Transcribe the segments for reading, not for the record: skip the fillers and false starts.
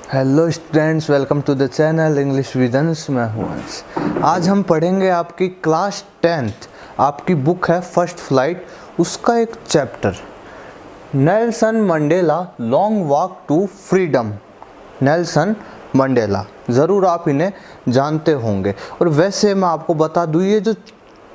Hello students, welcome to the channel English with Ansh. मैं हूँ अंश। आज हम पढ़ेंगे आपकी क्लास 10th, आपकी बुक है फर्स्ट फ्लाइट, उसका एक chapter Nelson Mandela long walk to freedom. Nelson Mandela, ज़रूर आप इन्हें जानते होंगे। और वैसे मैं आपको बता दूँ, ये जो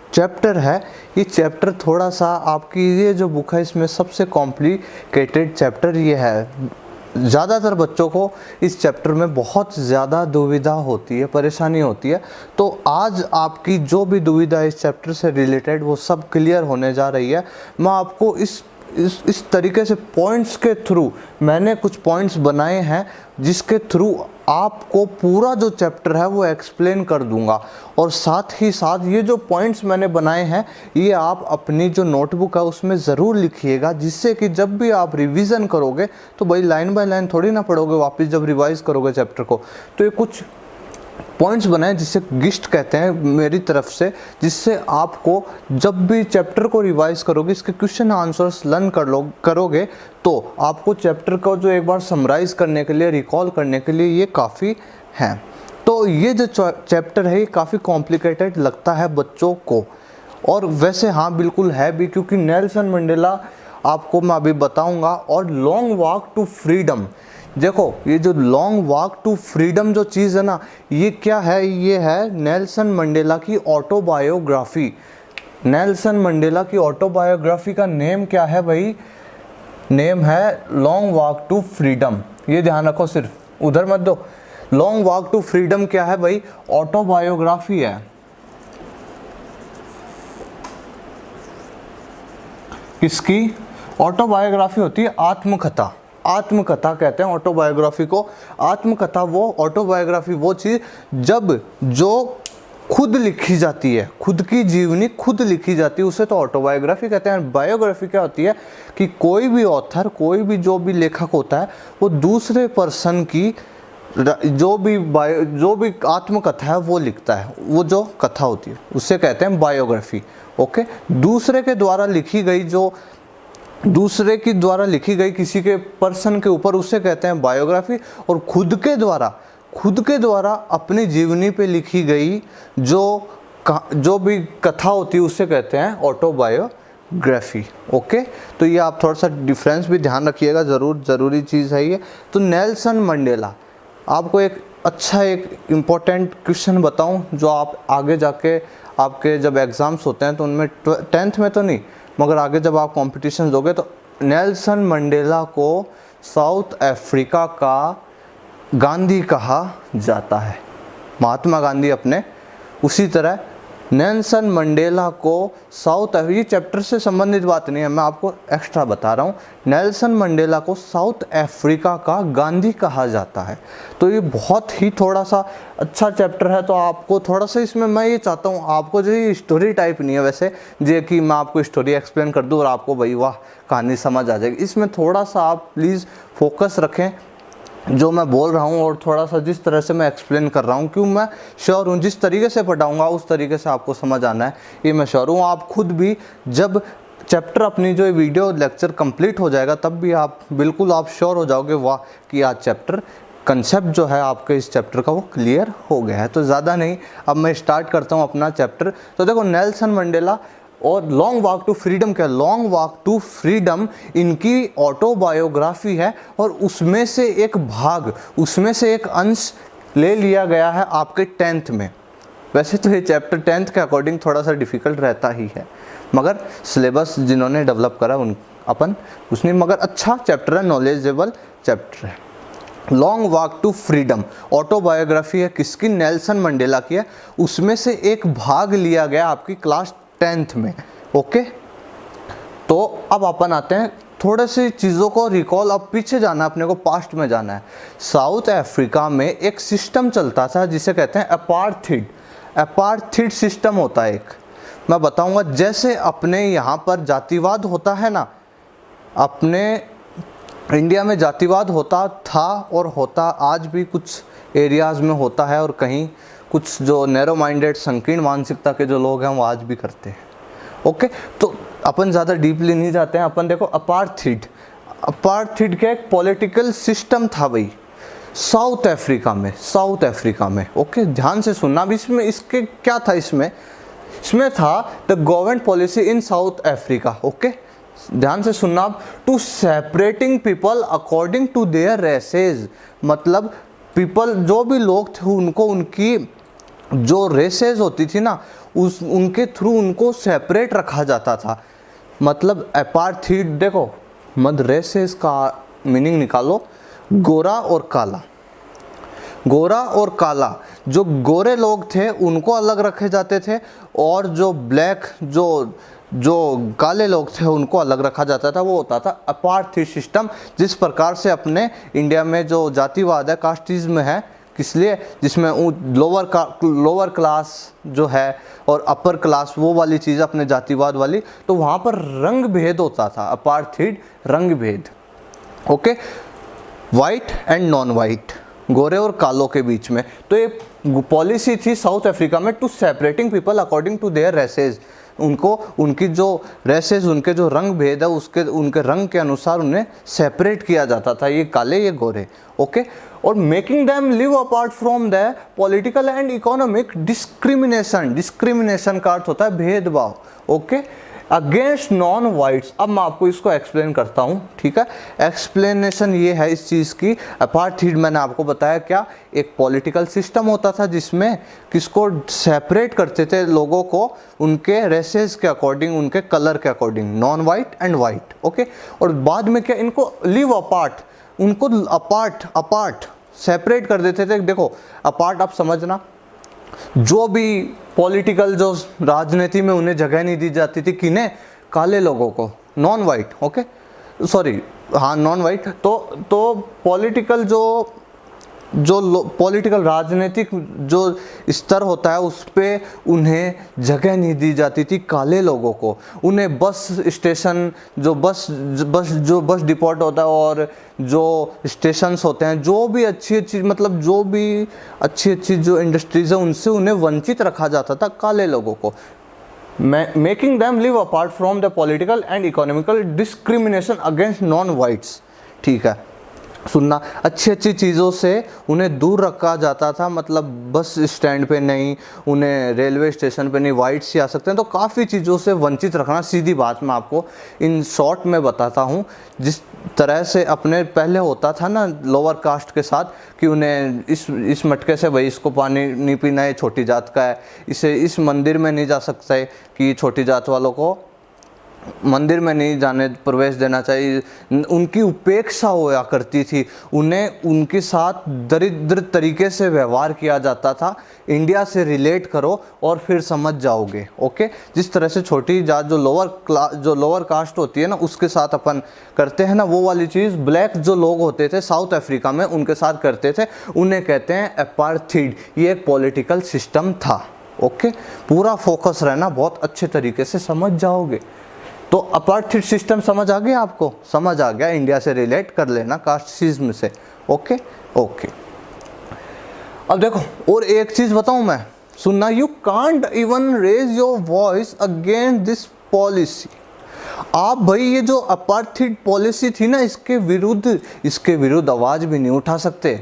चैप्टर है, ये चैप्टर थोड़ा सा आपकी ये जो बुक है इसमें सबसे कॉम्प्लिकेटेड चैप्टर ये है। ज़्यादातर बच्चों को इस चैप्टर में बहुत ज़्यादा दुविधा होती है, परेशानी होती है। तो आज आपकी जो भी दुविधा इस चैप्टर से रिलेटेड वो सब क्लियर होने जा रही है। मैं आपको इस तरीके से पॉइंट्स के थ्रू, मैंने कुछ पॉइंट्स बनाए हैं जिसके थ्रू आपको पूरा जो चैप्टर है वो एक्सप्लेन कर दूंगा। और साथ ही साथ ये जो पॉइंट्स मैंने बनाए हैं ये आप अपनी जो नोटबुक है उसमें ज़रूर लिखिएगा, जिससे कि जब भी आप रिवीजन करोगे तो भाई लाइन बाय लाइन थोड़ी ना पढ़ोगे, वापस जब रिवाइज करोगे चैप्टर को। तो ये कुछ पॉइंट्स बनाए जिसे गिस्ट कहते हैं मेरी तरफ से, जिससे आपको जब भी चैप्टर को रिवाइज करोगे, इसके क्वेश्चन आंसर्स लर्न करोगे तो आपको चैप्टर को जो एक बार समराइज करने के लिए, रिकॉल करने के लिए ये काफ़ी है। तो ये जो चैप्टर है ये काफ़ी कॉम्प्लिकेटेड लगता है बच्चों को, और वैसे हाँ बिल्कुल है भी, क्योंकि नेल्सन मंडेला आपको मैं अभी बताऊंगा। और लॉन्ग वॉक टू फ्रीडम, देखो ये जो लॉन्ग वॉक टू फ्रीडम जो चीज़ है ना, ये क्या है? ये है नेल्सन मंडेला की ऑटोबायोग्राफी। नेल्सन मंडेला की ऑटोबायोग्राफी का नेम क्या है भाई? नेम है लॉन्ग वॉक टू फ्रीडम। ये ध्यान रखो, सिर्फ उधर मत दो। लॉन्ग वॉक टू फ्रीडम क्या है भाई? ऑटोबायोग्राफी है। किसकी ऑटोबायोग्राफी होती है? आत्मकथा। आत्मकथा कहते हैं ऑटोबायोग्राफी को। आत्मकथा वो, ऑटोबायोग्राफी वो चीज़ जब जो खुद लिखी जाती है, खुद की जीवनी खुद लिखी जाती है, उसे तो ऑटोबायोग्राफी कहते हैं। बायोग्राफी क्या होती है कि कोई भी ऑथर, कोई भी जो भी लेखक होता है वो दूसरे पर्सन की जो भी आत्मकथा है वो लिखता है, वो जो कथा होती है उसे कहते हैं बायोग्राफी। ओके, दूसरे के द्वारा लिखी गई, जो दूसरे की द्वारा लिखी गई किसी के पर्सन के ऊपर, उसे कहते हैं बायोग्राफी। और खुद के द्वारा अपनी जीवनी पे लिखी गई जो भी कथा होती है उसे कहते हैं ऑटोबायोग्राफी। ओके, तो ये आप थोड़ा सा डिफरेंस भी ध्यान रखिएगा, ज़रूरी चीज़ है ये। तो नेल्सन मंडेला, आपको एक इम्पोर्टेंट क्वेश्चन बताऊं जो आप आगे जाके आपके जब एग्ज़ाम्स होते हैं तो उनमें 10th में तो नहीं, मगर आगे जब आप कॉम्पिटिशन दोगे तो नेल्सन मंडेला को साउथ अफ्रीका का गांधी कहा जाता है। महात्मा गांधी अपने, उसी तरह नेल्सन मंडेला को ये चैप्टर से संबंधित बात नहीं है, मैं आपको एक्स्ट्रा बता रहा हूँ। नेल्सन मंडेला को साउथ अफ्रीका का गांधी कहा जाता है। तो ये बहुत ही थोड़ा सा अच्छा चैप्टर है। तो आपको थोड़ा सा इसमें मैं ये चाहता हूँ, आपको जो ये स्टोरी टाइप नहीं है वैसे, जो कि मैं आपको स्टोरी एक्सप्लेन कर दूँ और आपको भाई वाह कहानी समझ आ जाएगी। इसमें थोड़ा सा आप प्लीज़ फोकस रखें जो मैं बोल रहा हूँ, और थोड़ा सा जिस तरह से मैं एक्सप्लेन कर रहा हूँ, क्यों मैं श्योर हूँ जिस तरीके से पढ़ाऊँगा उस तरीके से आपको समझ आना है, ये मैं श्योर हूँ। आप खुद भी जब चैप्टर अपनी जो वीडियो लेक्चर कंप्लीट हो जाएगा तब भी आप बिल्कुल आप श्योर हो जाओगे वाह कि आज चैप्टर कंसेप्ट जो है आपके इस चैप्टर का वो क्लियर हो गया है। तो ज़्यादा नहीं, अब मैं स्टार्ट करता हूँ अपना चैप्टर। तो देखो नेल्सन मंडेला और लॉन्ग वॉक टू फ्रीडम क्या? लॉन्ग वॉक टू फ्रीडम इनकी ऑटोबायोग्राफी है, और उसमें से एक अंश ले लिया गया है आपके 10th में। वैसे तो ये चैप्टर 10th के अकॉर्डिंग थोड़ा सा डिफ़िकल्ट रहता ही है, मगर सिलेबस जिन्होंने डेवलप करा उसने मगर अच्छा चैप्टर है, नॉलेजेबल चैप्टर है। Long walk to freedom autobiography है, किसकी? नेल्सन मंडेला की है। उसमें से एक भाग लिया गया आपकी क्लास 10th में। ओके, तो अब अपन आते हैं थोड़े सी चीज़ों को रिकॉल, अब पीछे जाना है, अपने को पास्ट में जाना है। साउथ अफ्रीका में एक सिस्टम चलता था जिसे कहते हैं अपार्थीड सिस्टम होता है एक, मैं बताऊंगा। जैसे अपने यहाँ पर जातिवाद होता है ना, अपने इंडिया में जातिवाद होता था और होता आज भी कुछ एरियाज़ में होता है, और कहीं कुछ जो नैरो माइंडेड संकीर्ण मानसिकता के जो लोग हैं वो आज भी करते हैं। ओके, तो अपन ज़्यादा डीपली नहीं जाते हैं। अपन देखो अपार्थीड क्या एक पॉलिटिकल सिस्टम था भाई, साउथ अफ्रीका में, साउथ अफ्रीका में। ओके, ध्यान से सुनना। अब इसमें इसके क्या था, इसमें था the government policy in South Africa. Okay, ध्यान से सुनना। अब to separating people according to their races, मतलब पीपल जो भी लोग थे उनको उनकी जो रेसेस होती थी ना उनके थ्रू उनको सेपरेट रखा जाता था। मतलब अपार्थीड, देखो मत रेसेस का मीनिंग निकालो, गोरा और काला। गोरा और काला, जो गोरे लोग थे उनको अलग रखे जाते थे और जो ब्लैक जो काले लोग थे उनको अलग रखा जाता था। वो होता था अपार्थीड सिस्टम। जिस प्रकार से अपने इंडिया में जो जातिवाद है, कास्टिज्म है, किस लिए, जिसमें लोअर क्लास जो है और अपर क्लास, वो वाली चीज़ अपने जातिवाद वाली, तो वहाँ पर रंग भेद होता था, अपार्थीड रंग भेद। Okay, white and non white, गोरे और कालों के बीच में। तो ये पॉलिसी थी साउथ अफ्रीका में to separating people according to their races. उनको उनकी जो रेसेस, उनके जो रंग भेद है उनके रंग के अनुसार उन्हें सेपरेट किया जाता था, ये काले ये गोरे। ओके, और making them live apart from the political and economic discrimination. Discrimination का अर्थ होता है भेदभाव। Okay, against non whites. अब मैं आपको इसको एक्सप्लेन करता हूँ, ठीक है। एक्सप्लेनेशन ये है इस चीज़ की, अपार्थीड मैंने आपको बताया क्या, एक पॉलिटिकल सिस्टम होता था जिसमें किसको सेपरेट करते थे, लोगों को उनके रेसेस के अकॉर्डिंग, उनके कलर के according, non white and white. Okay, और बाद में क्या, इनको लिव अपार्ट, उनको अपार्ट सेपरेट कर देते थे। देखो अपार्ट, आप समझना, जो भी पॉलिटिकल जो राजनीति में उन्हें जगह नहीं दी जाती थी, किन्हें, काले लोगों को, नॉन वाइट। ओके, सॉरी, हाँ नॉन वाइट। तो पॉलिटिकल पॉलिटिकल राजनीतिक जो स्तर होता है उस पे उन्हें जगह नहीं दी जाती थी काले लोगों को। उन्हें बस स्टेशन, जो बस डिपोट होता है और जो स्टेशंस होते हैं, जो भी अच्छी मतलब जो भी अच्छी जो इंडस्ट्रीज है, उनसे उन्हें वंचित रखा जाता था काले लोगों को। Making them live apart from the political and economical discrimination against non whites. ठीक है, सुनना, अच्छी चीज़ों से उन्हें दूर रखा जाता था। मतलब बस स्टैंड पे नहीं, उन्हें रेलवे स्टेशन पे नहीं, वाइट्स ही आ सकते हैं, तो काफ़ी चीज़ों से वंचित रखना। सीधी बात मैं आपको इन शॉर्ट में बताता हूँ। जिस तरह से अपने पहले होता था ना लोअर कास्ट के साथ, कि उन्हें इस मटके से भाई इसको पानी नहीं पीना है, छोटी जात का है, इसे इस मंदिर में नहीं जा सकता है, कि छोटी जात वालों को मंदिर में नहीं जाने प्रवेश देना चाहिए। उनकी उपेक्षा होया करती थी, उन्हें उनके साथ दरिद्र तरीके से व्यवहार किया जाता था। इंडिया से रिलेट करो और फिर समझ जाओगे। ओके, जिस तरह से छोटी जात जो लोअर कास्ट होती है ना, उसके साथ अपन करते हैं ना, वो वाली चीज़ ब्लैक जो लोग होते थे साउथ अफ्रीका में उनके साथ करते थे। उन्हें कहते हैं अपार्थीड। ये एक पॉलिटिकल सिस्टम था। ओके, पूरा फोकस रहना, बहुत अच्छे तरीके से समझ जाओगे। तो अपार्थीड सिस्टम समझ आ गया आपको, समझ आ गया, इंडिया से रिलेट कर लेना कास्टिज्म से। ओके ओके, अब देखो और एक चीज बताऊं मैं, सुनना, you can't even raise your voice against this policy. आप भाई ये जो अपार्थीड पॉलिसी थी ना, इसके विरुद्ध आवाज भी नहीं उठा सकते,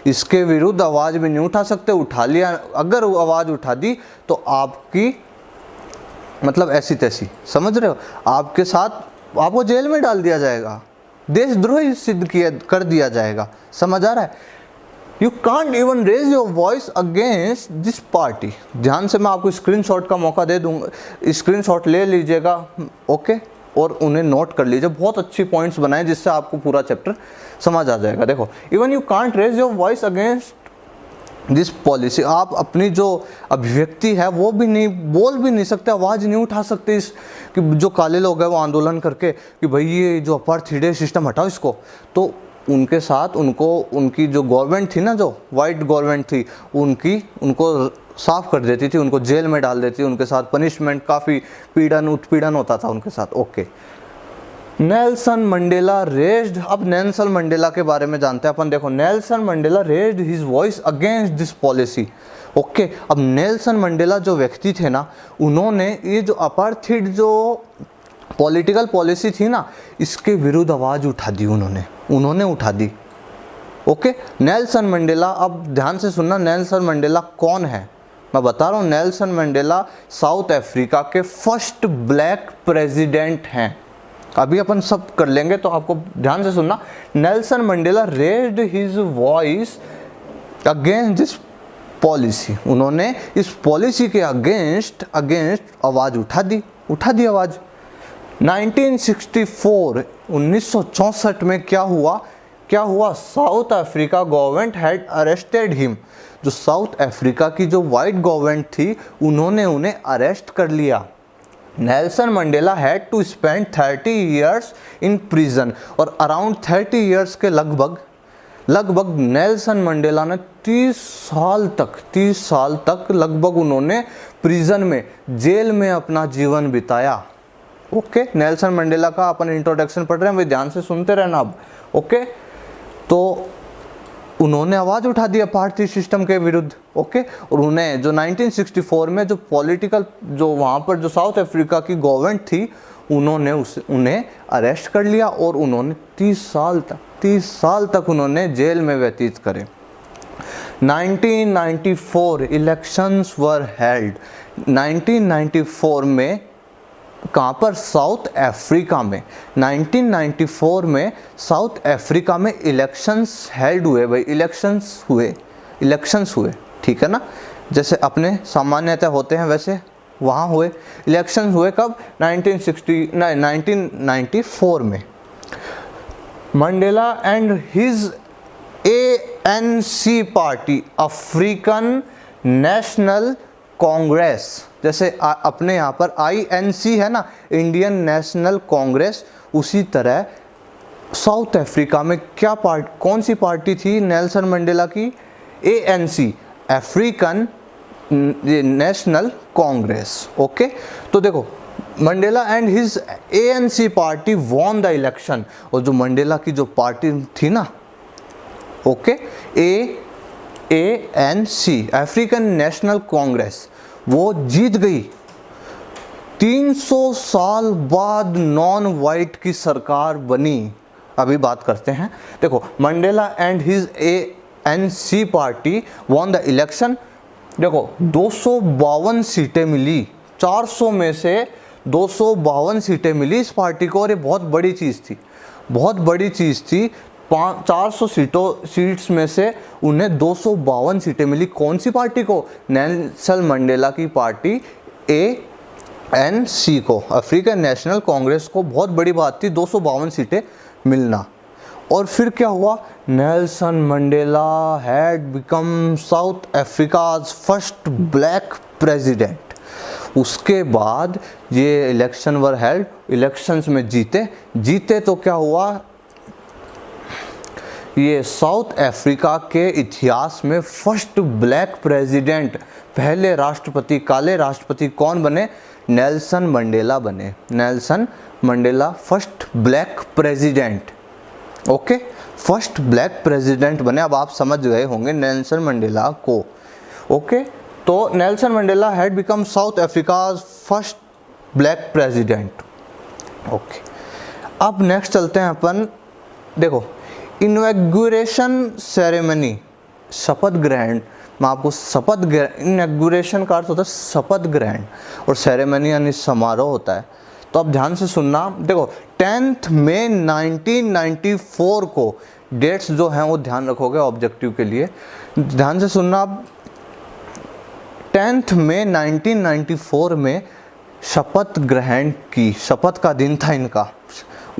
इसके विरुद्ध आवाज भी नहीं उठा सकते। उठा लिया, अगर आवाज उठा दी तो आपकी मतलब ऐसी तैसी, समझ रहे हो, आपके साथ आपको जेल में डाल दिया जाएगा, देशद्रोही सिद्ध कर दिया जाएगा। समझ आ रहा है? You can't even raise your voice against this party. ध्यान से, मैं आपको स्क्रीनशॉट का मौका दे दूंगा, स्क्रीनशॉट ले लीजिएगा। ओके, और उन्हें नोट कर लीजिए। बहुत अच्छी पॉइंट्स बनाए जिससे आपको पूरा चैप्टर समझ आ जाएगा। देखो, even you can't raise your voice against this policy. आप अपनी जो अभिव्यक्ति है वो भी नहीं बोल भी नहीं सकते, आवाज़ नहीं उठा सकते इस कि जो काले लोग हैं वो आंदोलन करके कि भाई ये जो अपार्थीड सिस्टम हटाओ इसको। तो उनके साथ उनकी जो गवर्नमेंट थी ना, जो वाइट गवर्नमेंट थी, उनको साफ कर देती थी, उनको जेल में डाल देती थी, उनके साथ पनिशमेंट, काफ़ी उत्पीड़न होता था उनके साथ। Okay, Nelson Mandela raised. अब नेल्सन मंडेला के बारे में जानते हैं अपन। देखो, Nelson Mandela raised his voice against this policy. Okay, अब नेल्सन मंडेला जो व्यक्ति थे ना, उन्होंने ये जो अपार्थीड जो पॉलिटिकल पॉलिसी थी ना, इसके विरुद्ध आवाज़ उठा दी। उन्होंने उठा दी। ओके, नेल्सन मंडेला, अब ध्यान से सुनना, नेल्सन मंडेला कौन है, मैं बता रहा हूँ। नेल्सन मंडेला साउथ अफ्रीका के फर्स्ट ब्लैक प्रेसिडेंट हैं। अभी अपन सब कर लेंगे तो आपको ध्यान से सुनना। Nelson Mandela raised his voice against this policy, उन्होंने इस पॉलिसी के अगेंस्ट आवाज़ उठा दी आवाज़। 1964 में क्या हुआ, south Africa government had arrested him, जो साउथ अफ्रीका की जो वाइट गवर्नमेंट थी उन्होंने उन्हें अरेस्ट कर लिया। Nelson Mandela had to spend 30 years in prison, और अराउंड 30 इयर्स के लगभग नेल्सन मंडेला ने 30 साल तक लगभग उन्होंने प्रिजन में, जेल में अपना जीवन बिताया। ओके, नेल्सन मंडेला का अपन इंट्रोडक्शन पढ़ रहे हैं, वे ध्यान से सुनते रहना अब। ओके, तो उन्होंने आवाज़ उठा दी अपार्थाइड सिस्टम के विरुद्ध। ओके, और उन्हें जो 1964 में जो पॉलिटिकल, जो वहाँ पर जो साउथ अफ्रीका की गवर्नमेंट थी, उन्होंने उन्हें अरेस्ट कर लिया और उन्होंने 30 साल तक उन्होंने जेल में व्यतीत करे। 1994 इलेक्शंस वर हेल्ड, 1994 में कहाँ पर, साउथ अफ्रीका में। 1994 में साउथ अफ्रीका में इलेक्शंस हेल्ड हुए भाई, इलेक्शंस हुए, ठीक है ना, जैसे अपने सामान्यतः होते हैं वैसे वहाँ हुए इलेक्शंस हुए। कब, 1994 में। Mandela and his ANC party, African national Congress, जैसे अपने यहाँ पर INC है ना, इंडियन नेशनल कांग्रेस, उसी तरह साउथ अफ्रीका में कौन सी पार्टी थी नेल्सन मंडेला की, ANC, African national Congress. Okay, तो देखो Mandela and his ANC party won the election, और जो मंडेला की जो पार्टी थी ना, okay, ANC African national Congress, वो जीत गई। 300 साल बाद नॉन वाइट की सरकार बनी। अभी बात करते हैं, देखो Mandela and his ANC party won the election. देखो 252 सीटें मिली, 400 में से 252 सीटें मिली इस पार्टी को, और ये बहुत बड़ी चीज़ थी। 400 सीट्स में से उन्हें 252 सीटें मिली। कौन सी पार्टी को, नेल्सन मंडेला की पार्टी ANC को, अफ्रीकन नेशनल कांग्रेस को। बहुत बड़ी बात थी 252 सीटें मिलना। और फिर क्या हुआ, Nelson Mandela had become south Africa's first black president. उसके बाद ये इलेक्शन वर हेल्ड, इलेक्शंस में जीते तो क्या हुआ, ये साउथ अफ्रीका के इतिहास में फर्स्ट ब्लैक प्रेसिडेंट, पहले राष्ट्रपति, काले राष्ट्रपति कौन बने, नेल्सन मंडेला बने। Nelson Mandela first black president. Okay, first black president बने। अब आप समझ गए होंगे नेल्सन मंडेला को। ओके, तो Nelson Mandela had become south Africa's first black president. Okay, अब नेक्स्ट चलते हैं अपन, देखो इनॉग्रेशन सेरेमनी, शपथ ग्रहण। मैं आपको इनॉग्रेशन का अर्थ होता है शपथ ग्रहण, और सेरेमनी यानी समारोह होता है। तो अब ध्यान से सुनना, देखो 10 मई 1994 को, डेट्स जो हैं वो ध्यान रखोगे ऑब्जेक्टिव के लिए, ध्यान से सुनना। अब 10 मई 1994 में शपथ ग्रहण की, शपथ का दिन था इनका।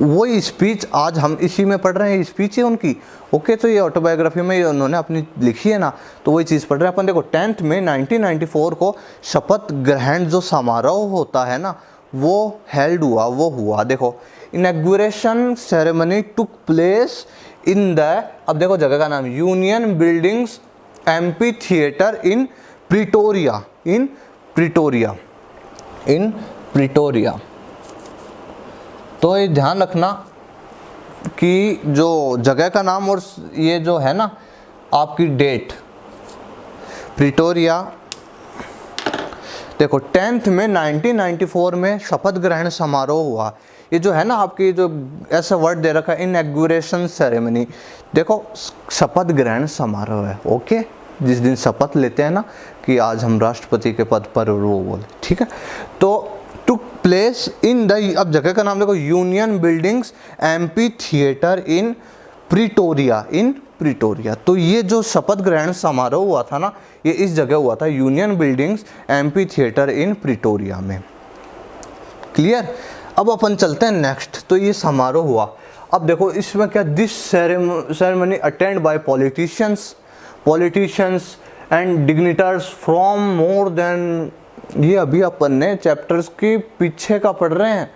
वही स्पीच आज हम इसी में पढ़ रहे हैं, स्पीच है उनकी। ओके, तो ये ऑटोबायोग्राफी में ये उन्होंने अपनी लिखी है ना, तो वही चीज़ पढ़ रहे हैं अपन। देखो 10 मई 1994 को शपथ ग्रहण जो समारोह होता है ना, वो हेल्ड हुआ, वो हुआ। देखो inauguration ceremony took place in the, अब देखो जगह का नाम, union buildings amphi theatre in Pretoria. तो ये ध्यान रखना कि जो जगह का नाम और ये जो है ना आपकी डेट, प्रिटोरिया देखो 10th में 1994 में शपथ ग्रहण समारोह हुआ। ये जो है ना आपकी जो ऐसा वर्ड दे रखा है इनॉग्रेशन सेरेमनी, देखो शपथ ग्रहण समारोह है, ओके, जिस दिन शपथ लेते हैं ना कि आज हम राष्ट्रपति के पद पर वो बोले, ठीक है। तो टुक प्लेस इन द, अब जगह का नाम देखो, union buildings amphi theatre in Pretoria. तो ये जो शपथ ग्रहण समारोह हुआ था ना, ये इस जगह हुआ था, union buildings amphi theatre in Pretoria में। क्लियर। अब अपन चलते हैं नेक्स्ट। तो ये समारोह हुआ। अब देखो इसमें क्या, this ceremony attend by politicians and dignitaries from more than, ये अभी अपन ने चैप्टर्स के पीछे का पढ़ रहे हैं,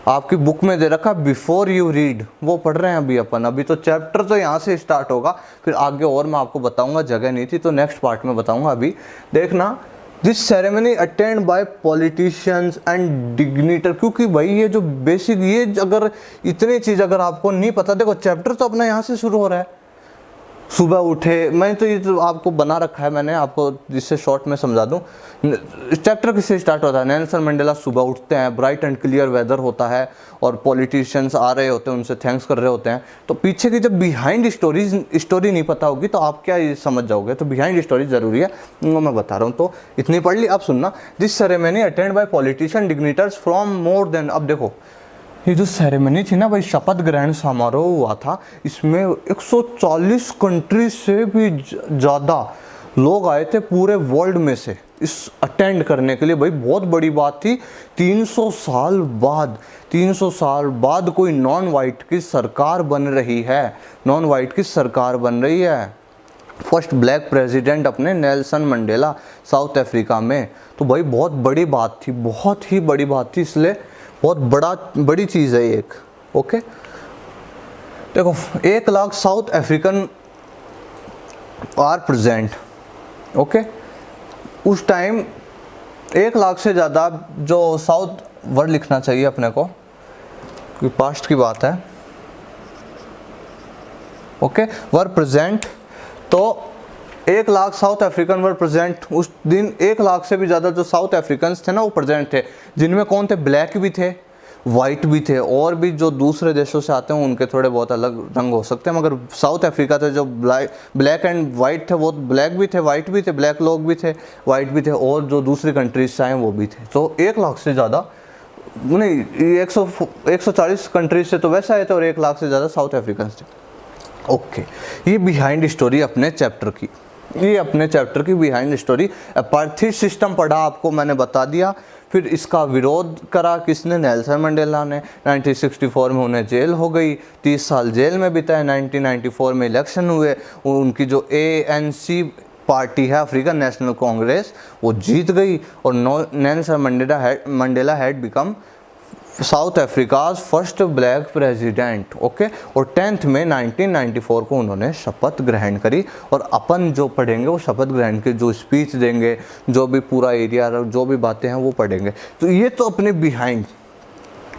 आपकी बुक में दे रखा बिफोर यू रीड, वो पढ़ रहे हैं अभी अपन। अभी तो चैप्टर तो यहाँ से स्टार्ट होगा, फिर आगे और मैं आपको बताऊंगा, जगह नहीं थी तो नेक्स्ट पार्ट में बताऊंगा। अभी देखना, this ceremony attend by politicians and dignitary, क्योंकि भाई ये जो बेसिक, ये अगर इतनी चीज़ अगर आपको नहीं पता, देखो चैप्टर तो अपना यहाँ से शुरू हो रहा है, सुबह उठे, मैं तो ये तो आपको बना रखा है मैंने आपको, जिससे शॉर्ट में समझा दूं। चैप्टर किससे स्टार्ट होता है, नेल्सन मंडेला सुबह उठते हैं, ब्राइट एंड क्लियर वेदर होता है और पॉलिटिशियंस आ रहे होते हैं, उनसे थैंक्स कर रहे होते हैं। तो पीछे की जब बिहाइंड स्टोरी नहीं पता होगी तो आप क्या ये समझ जाओगे, तो बिहाइंड स्टोरी ज़रूरी है, वो मैं बता रहा हूँ। तो इतनी पढ़ ली। अब सुनना, this ceremony attend by politician dignitaries from more than, अब देखो ये जो सेरेमनी थी ना भाई, शपथ ग्रहण समारोह हुआ था, इसमें 140 कंट्री से भी ज़्यादा लोग आए थे पूरे वर्ल्ड में से इस अटेंड करने के लिए। भाई बहुत बड़ी बात थी, 300 साल बाद कोई नॉन वाइट की सरकार बन रही है, नॉन वाइट की सरकार बन रही है। फर्स्ट ब्लैक प्रेसिडेंट अपने नेल्सन मंडेला साउथ अफ्रीका में। तो भाई बहुत बड़ी बात थी, बहुत ही बड़ी बात थी, इसलिए बहुत बड़ी चीज़ है एक, ओके। देखो 1 lakh South African are present, okay. उस टाइम 1 लाख से ज़्यादा जो साउथ वर्ड लिखना चाहिए अपने को, क्योंकि पास्ट की बात है, ओके, वर प्रेजेंट। तो 1 lakh South African were present. उस दिन 1 लाख से भी ज़्यादा जो साउथ अफ्रीकन थे ना वो प्रेजेंट थे, जिनमें कौन थे, ब्लैक भी थे, वाइट भी थे, और भी जो दूसरे देशों से आते हैं उनके थोड़े बहुत अलग रंग हो सकते हैं, मगर साउथ अफ्रीका थे जो ब्लैक एंड वाइट थे, वो ब्लैक भी थे, वाइट भी थे, ब्लैक लोग भी थे, वाइट भी थे, और जो दूसरी कंट्रीज से आए वो भी थे। तो 1 लाख से ज़्यादा नहीं, 140 कंट्रीज से तो वैसे आए थे, और 1 लाख से ज़्यादा साउथ अफ्रीकन थे, ओके। ये बिहाइंड स्टोरी अपने चैप्टर की, ये अपने चैप्टर की बिहाइंड स्टोरी। अपार्थाइड सिस्टम पढ़ा आपको मैंने, बता दिया। फिर इसका विरोध करा किसने, नेल्सन मंडेला ने। 1964 में उन्हें जेल हो गई, 30 साल जेल में बिताए। 1994 में इलेक्शन हुए, उनकी जो ANC पार्टी है, अफ्रीकन नेशनल कांग्रेस, वो जीत गई, और Nelson Mandela had become south Africa's first black president, okay. और 10th में 1994 को उन्होंने शपथ ग्रहण करी। और अपन जो पढ़ेंगे वो शपथ ग्रहण के जो स्पीच देंगे, जो भी पूरा एरिया, जो भी बातें हैं वो पढ़ेंगे। तो ये तो अपने बिहाइंड,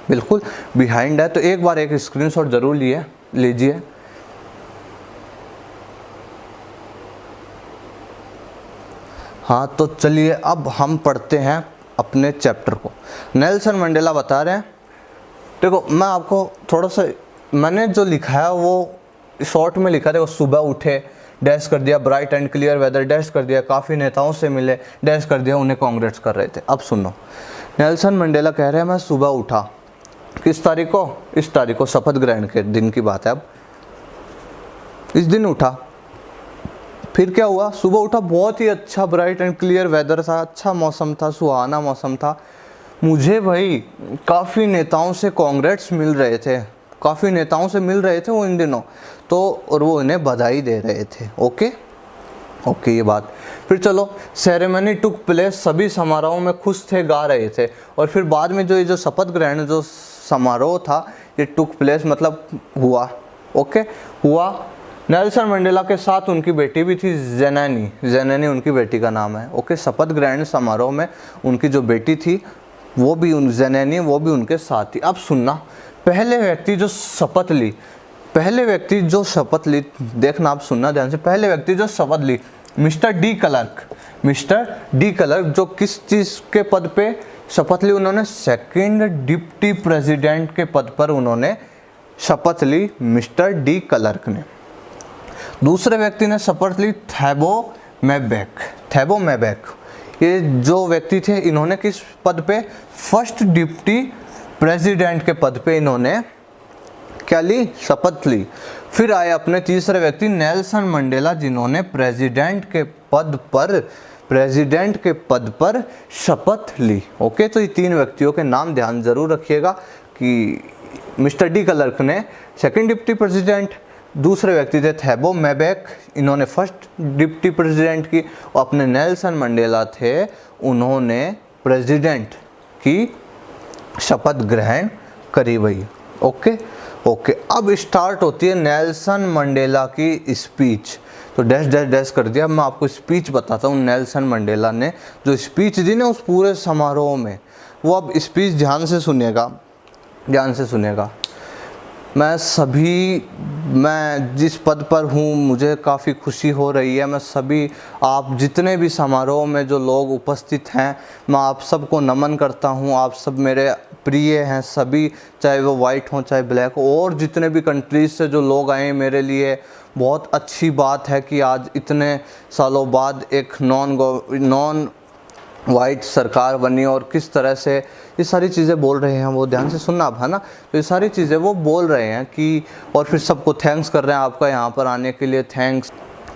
बिल्कुल बिहाइंड है। तो एक बार एक स्क्रीनशॉट जरूर लीजिए। हाँ, तो चलिए अब हम पढ़ते हैं अपने चैप्टर को। नेल्सन मंडेला बता रहे हैं, देखो मैं आपको थोड़ा सा, मैंने जो लिखा है वो शॉर्ट में लिखा है। देखो सुबह उठे, डैश कर दिया, bright and clear weather, dash कर दिया, काफ़ी नेताओं से मिले, डैश कर दिया, उन्हें कांग्रेस कर रहे थे। अब सुनो, नेल्सन मंडेला कह रहे हैं मैं सुबह उठा, किस तारीख को, इस तारीख को, शपथ ग्रहण के दिन की बात है। अब इस दिन उठा, फिर क्या हुआ, सुबह उठा, बहुत ही अच्छा ब्राइट एंड क्लियर वेदर था, अच्छा मौसम था, सुहाना मौसम था। मुझे भाई काफ़ी नेताओं से कांग्रेस मिल रहे थे, काफ़ी नेताओं से मिल रहे थे वो इन दिनों, तो और वो इन्हें बधाई दे रहे थे, ओके ओके। ये बात, फिर चलो, सेरेमनी टुक प्लेस, सभी समारोह में खुश थे, गा रहे थे। और फिर बाद में जो ये जो शपथ ग्रहण जो समारोह था, ये टुक प्लेस मतलब हुआ, ओके, हुआ। नेल्सन मंडेला के साथ उनकी बेटी भी थी, जेनेनी उनकी बेटी का नाम है, ओके। शपथ ग्रहण समारोह में उनकी जो बेटी थी वो भी जेनेनी, वो भी उनके साथ थी। अब सुनना, पहले व्यक्ति जो शपथ ली, देखना आप सुनना ध्यान से, पहले व्यक्ति जो शपथ ली मिस्टर डी क्लर्क जो किस चीज़ के पद पे शपथ ली उन्होंने? सेकंड डिप्टी प्रेसिडेंट के पद पर उन्होंने शपथ ली मिस्टर डी क्लर्क ने। दूसरे व्यक्ति ने शपथ ली थैबो मैबेक। ये जो व्यक्ति थे इन्होंने किस पद पे? फर्स्ट डिप्टी प्रेसिडेंट के पद पे इन्होंने क्या ली? शपथ ली। फिर आए अपने तीसरे व्यक्ति नेल्सन मंडेला, जिन्होंने प्रेसिडेंट के पद पर शपथ ली। ओके, तो ये तीन व्यक्तियों के नाम ध्यान जरूर रखिएगा कि मिस्टर डी क्लर्क ने सेकंड डिप्टी प्रेसिडेंट, दूसरे व्यक्ति थे थैबो मैबेक, इन्होंने फर्स्ट डिप्टी प्रेसिडेंट की, और अपने नेल्सन मंडेला थे, उन्होंने प्रेसिडेंट की शपथ ग्रहण करी भई। ओके, अब स्टार्ट होती है नेल्सन मंडेला की स्पीच। तो डैश डैश डैश कर दिया, मैं आपको स्पीच बताता हूँ। नेल्सन मंडेला ने जो स्पीच दी ना उस पूरे समारोह में, वो अब स्पीच ध्यान से सुनिएगा। मैं जिस पद पर हूँ मुझे काफ़ी खुशी हो रही है। मैं सभी आप जितने भी समारोह में जो लोग उपस्थित हैं, मैं आप सबको नमन करता हूँ। आप सब मेरे प्रिय हैं सभी, चाहे वो वाइट हों चाहे ब्लैक हो, और जितने भी कंट्रीज से जो लोग आए मेरे लिए बहुत अच्छी बात है कि आज इतने सालों बाद एक नॉन वाइट सरकार बनी, और किस तरह से ये सारी चीज़ें बोल रहे हैं, वो ध्यान से सुनना आप, है ना। तो ये सारी चीज़ें वो बोल रहे हैं कि, और फिर सबको थैंक्स कर रहे हैं, आपका यहाँ पर आने के लिए थैंक्स।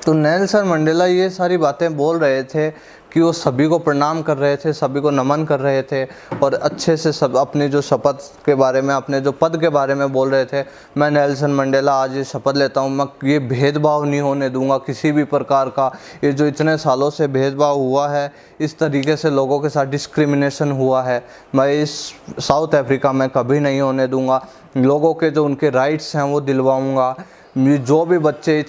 तो नेल्सन मंडेला ये सारी बातें बोल रहे थे कि वो सभी को प्रणाम कर रहे थे, सभी को नमन कर रहे थे, और अच्छे से सब अपने जो शपथ के बारे में, अपने जो पद के बारे में बोल रहे थे। मैं नेल्सन मंडेला आज ये शपथ लेता हूँ, मैं ये भेदभाव नहीं होने दूंगा किसी भी प्रकार का। ये जो इतने सालों से भेदभाव हुआ है, इस तरीके से लोगों के साथ डिस्क्रिमिनेशन हुआ है, मैं इस साउथ अफ्रीका में कभी नहीं होने दूंगा। लोगों के जो उनके राइट्स हैं वो दिलवाऊँगा। जो भी बच्चे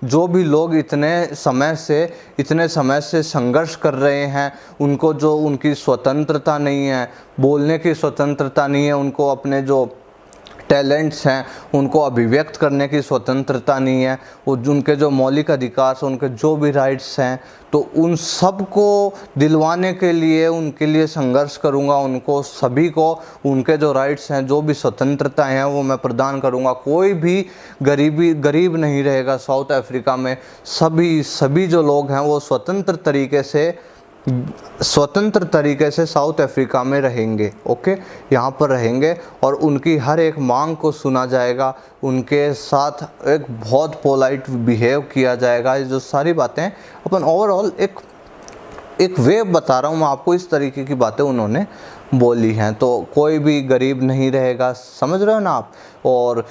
जो भी लोग इतने समय से संघर्ष कर रहे हैं, उनको जो उनकी स्वतंत्रता नहीं है, बोलने की स्वतंत्रता नहीं है, उनको अपने जो टैलेंट्स हैं उनको अभिव्यक्त करने की स्वतंत्रता नहीं है, वो उनके जो मौलिक अधिकार हैं, उनके जो भी राइट्स हैं, तो उन सब को दिलवाने के लिए उनके लिए संघर्ष करूंगा। उनको सभी को उनके जो राइट्स हैं, जो भी स्वतंत्रता हैं, वो मैं प्रदान करूंगा। कोई भी गरीब नहीं रहेगा साउथ अफ्रीका में। सभी जो लोग हैं वो स्वतंत्र तरीके से साउथ अफ्रीका में रहेंगे। ओके, यहाँ पर रहेंगे और उनकी हर एक मांग को सुना जाएगा, उनके साथ एक बहुत पोलाइट बिहेव किया जाएगा। ये जो सारी बातें अपन ओवरऑल एक वे बता रहा हूँ मैं आपको, इस तरीके की बातें उन्होंने बोली हैं। तो कोई भी गरीब नहीं रहेगा, समझ रहे हो ना आप। और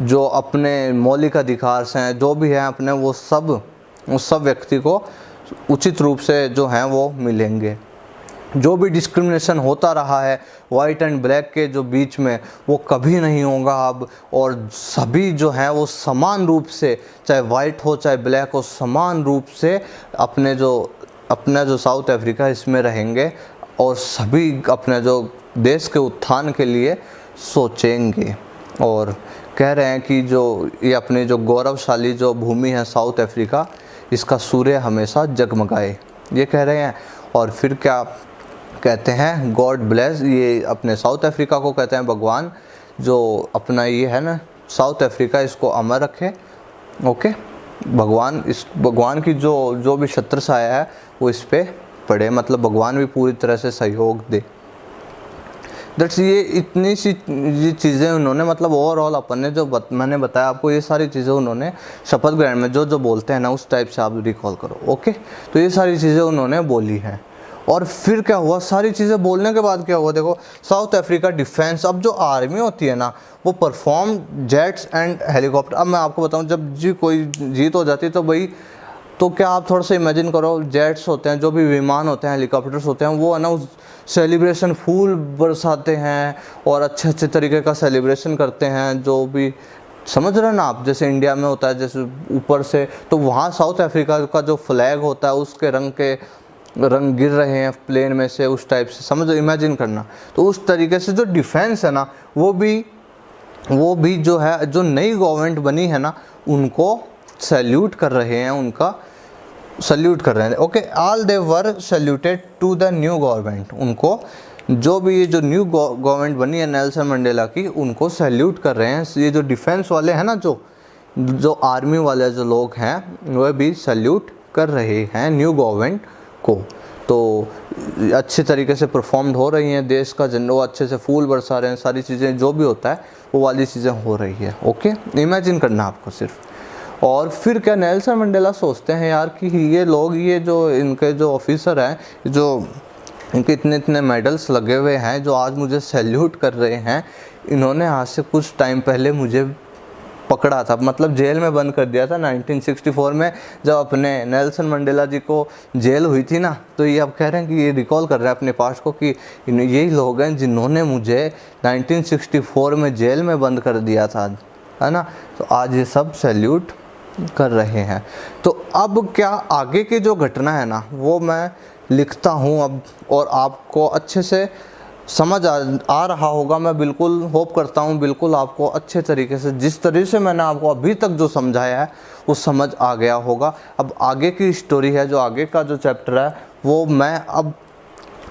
जो अपने मौलिक अधिकार हैं जो भी हैं अपने, वो सब व्यक्ति को उचित रूप से जो हैं वो मिलेंगे। जो भी डिस्क्रिमिनेशन होता रहा है वाइट एंड ब्लैक के जो बीच में, वो कभी नहीं होगा अब। और सभी जो हैं वो समान रूप से, चाहे वाइट हो चाहे ब्लैक हो, समान रूप से अपना जो साउथ अफ्रीका इसमें रहेंगे, और सभी अपने जो देश के उत्थान के लिए सोचेंगे। और कह रहे हैं कि जो ये अपनी जो गौरवशाली जो भूमि है साउथ अफ्रीका, इसका सूर्य हमेशा जगमगाए, ये कह रहे हैं। और फिर क्या कहते हैं, गॉड ब्लेस, ये अपने साउथ अफ्रीका को कहते हैं भगवान, जो अपना ये है ना साउथ अफ्रीका, इसको अमर रखे। ओके, भगवान की जो भी छत्र छाया है वो इस पे पड़े, मतलब भगवान भी पूरी तरह से सहयोग दे। दैट्स ये इतनी सी ये चीज़ें उन्होंने, मतलब ओवरऑल अपन ने जो मैंने बताया आपको, ये सारी चीज़ें उन्होंने शपथ ग्रहण में जो बोलते हैं ना, उस टाइप से आप रिकॉल करो। ओके, तो ये सारी चीज़ें उन्होंने बोली हैं। और फिर क्या हुआ, सारी चीज़ें बोलने के बाद क्या हुआ, देखो साउथ अफ्रीका डिफेंस, अब जो आर्मी होती है ना, वो परफॉर्म जेट्स एंड हेलीकॉप्टर। अब मैं आपको बताऊँ, जब कोई जीत हो जाती है तो भाई, तो क्या आप थोड़ा सा इमेजिन करो, जेट्स होते हैं, जो भी विमान होते हैं, हेलीकॉप्टर्स होते हैं, वो है ना उस सेलिब्रेशन फूल बरसाते हैं और अच्छे तरीके का सेलिब्रेशन करते हैं। जो भी समझ रहे हैं ना आप, जैसे इंडिया में होता है जैसे ऊपर से, तो वहाँ साउथ अफ्रीका का जो फ्लैग होता है उसके रंग गिर रहे हैं प्लेन में से, उस टाइप से समझो, इमेजिन करना। तो उस तरीके से जो डिफेंस है ना, वो भी जो है, जो नई गवर्नमेंट बनी है ना, उनको सैल्यूट कर रहे हैं, उनका सल्यूट कर रहे हैं। Okay, all they were saluted to the new government, उनको जो भी ये जो न्यू गवर्नमेंट बनी है नेल्सन मंडेला की, उनको सैल्यूट कर रहे हैं। ये जो डिफेंस वाले हैं ना, जो आर्मी वाले जो लोग हैं वह भी सैल्यूट कर रहे हैं न्यू गवर्नमेंट को। तो अच्छे तरीके से परफॉर्म्ड हो रही हैं, देश का झंडा अच्छे से फूल बरसा रहे हैं, सारी चीज़ें जो भी होता है वो वाली चीज़ें हो रही है। ओके, इमेजिन करना आपको सिर्फ। और फिर क्या नेल्सन मंडेला सोचते हैं यार कि ये लोग, ये जो इनके जो ऑफिसर हैं, जो इनके इतने इतने मेडल्स लगे हुए हैं, जो आज मुझे सैल्यूट कर रहे हैं, इन्होंने आज से कुछ टाइम पहले मुझे पकड़ा था, मतलब जेल में बंद कर दिया था 1964 में, जब अपने नेल्सन मंडेला जी को जेल हुई थी ना। तो ये अब कह रहे हैं कि ये रिकॉल कर रहे हैं अपने पास्ट को कि यही लोग हैं जिन्होंने मुझे 1964 में जेल में बंद कर दिया था, है ना। तो आज ये सब सैल्यूट कर रहे हैं। तो अब क्या आगे की जो घटना है ना, वो मैं लिखता हूँ अब, और आपको अच्छे से समझ आ रहा होगा। मैं बिल्कुल होप करता हूँ बिल्कुल आपको अच्छे तरीके से, जिस तरीके से मैंने आपको अभी तक जो समझाया है वो समझ आ गया होगा। अब आगे की स्टोरी है, जो आगे का जो चैप्टर है, वो मैं अब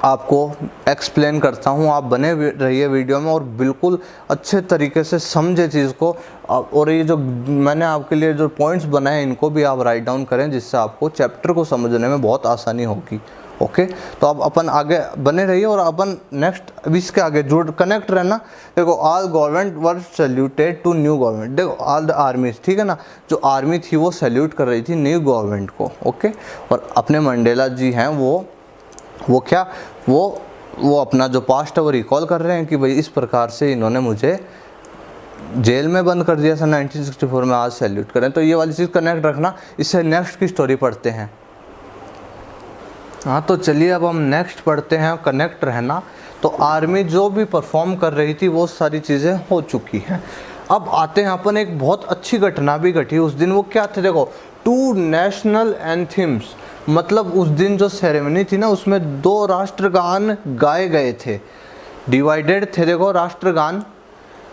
आपको एक्सप्लेन करता हूँ। आप बने रहिए वीडियो में और बिल्कुल अच्छे तरीके से समझे चीज़ को। और ये जो मैंने आपके लिए जो पॉइंट्स बनाए, इनको भी आप राइट डाउन करें, जिससे आपको चैप्टर को समझने में बहुत आसानी होगी। ओके, तो अब अपन आगे बने रहिए और अपन नेक्स्ट अभी इसके आगे जुड़ कनेक्ट रहना। देखो, all government were saluted to new government. देखो, ऑल द आर्मीज, ठीक है ना, जो आर्मी थी वो सैल्यूट कर रही थी न्यू गवर्नमेंट को। ओके, और अपने मंडेला जी हैं वो क्या, वो अपना जो पास्ट है वो रिकॉल कर रहे हैं कि भाई इस प्रकार से इन्होंने मुझे जेल में बंद कर दिया था 1964 में, आज सैल्यूट करें। तो ये वाली चीज़ कनेक्ट रखना। इससे नेक्स्ट की स्टोरी पढ़ते हैं। हाँ, तो चलिए अब हम नेक्स्ट पढ़ते हैं, कनेक्ट रहना। तो आर्मी जो भी परफॉर्म कर रही थी वो सारी चीज़ें हो चुकी हैं। अब आते हैं अपन, एक बहुत अच्छी घटना भी घटी उस दिन। वो क्या थे, देखो, 2 नेशनल एंथम्स, मतलब उस दिन जो सेरेमनी थी ना, उसमें 2 राष्ट्रगान गाए गए थे, डिवाइडेड थे। देखो, राष्ट्रगान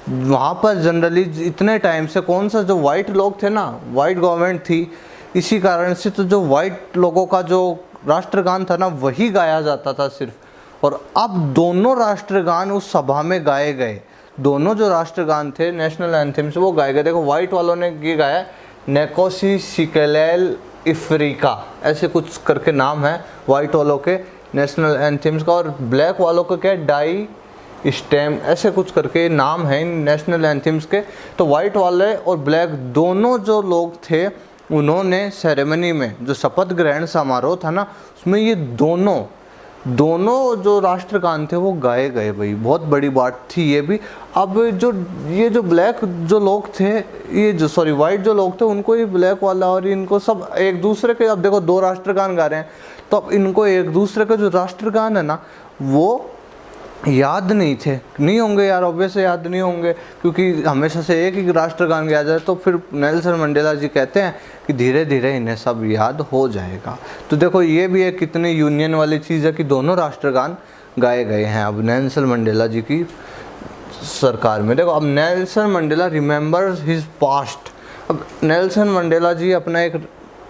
वहाँ पर जनरली इतने टाइम से कौन सा, जो वाइट लोग थे ना, वाइट गवर्नमेंट थी, इसी कारण से तो जो वाइट लोगों का जो राष्ट्रगान था ना, वही गाया जाता था सिर्फ। और अब दोनों राष्ट्रगान उस सभा में गाए गए। दोनों जो राष्ट्रगान थे नेशनल एंथम्स, वो गाए गए। देखो, वाइट वालों ने ये गाया नेकोसी सिकेलेल इफ्रीका, ऐसे कुछ करके नाम है वाइट वालों के नेशनल एंथम्स का। और ब्लैक वालों का क्या, डाई स्टेम, ऐसे कुछ करके नाम है इन नेशनल एंथम्स के। तो वाइट वाले और ब्लैक दोनों जो लोग थे, उन्होंने सेरेमनी में जो शपथ ग्रहण समारोह था ना, उसमें ये दोनों जो राष्ट्रगान थे वो गाए गए। भाई बहुत बड़ी बात थी ये भी। अब ये जो ब्लैक जो लोग थे, ये जो सॉरी वाइट जो लोग थे, उनको ये ब्लैक वाला और इनको सब एक दूसरे के, अब देखो 2 राष्ट्रगान गा रहे हैं, तो अब इनको एक दूसरे के जो राष्ट्रगान है ना, वो याद नहीं होंगे यार, ऑब्वियस याद नहीं होंगे, क्योंकि हमेशा से एक ही राष्ट्रगान गाया जाए। तो फिर नेल्सन मंडेला जी कहते हैं कि धीरे धीरे इन्हें सब याद हो जाएगा। तो देखो, ये भी एक कितनी यूनियन वाली चीज़ है कि दोनों राष्ट्रगान गाए गए हैं अब नेल्सन मंडेला जी की सरकार में। देखो, अब Nelson Mandela remembers his past. अब नेल्सन मंडेला जी अपना एक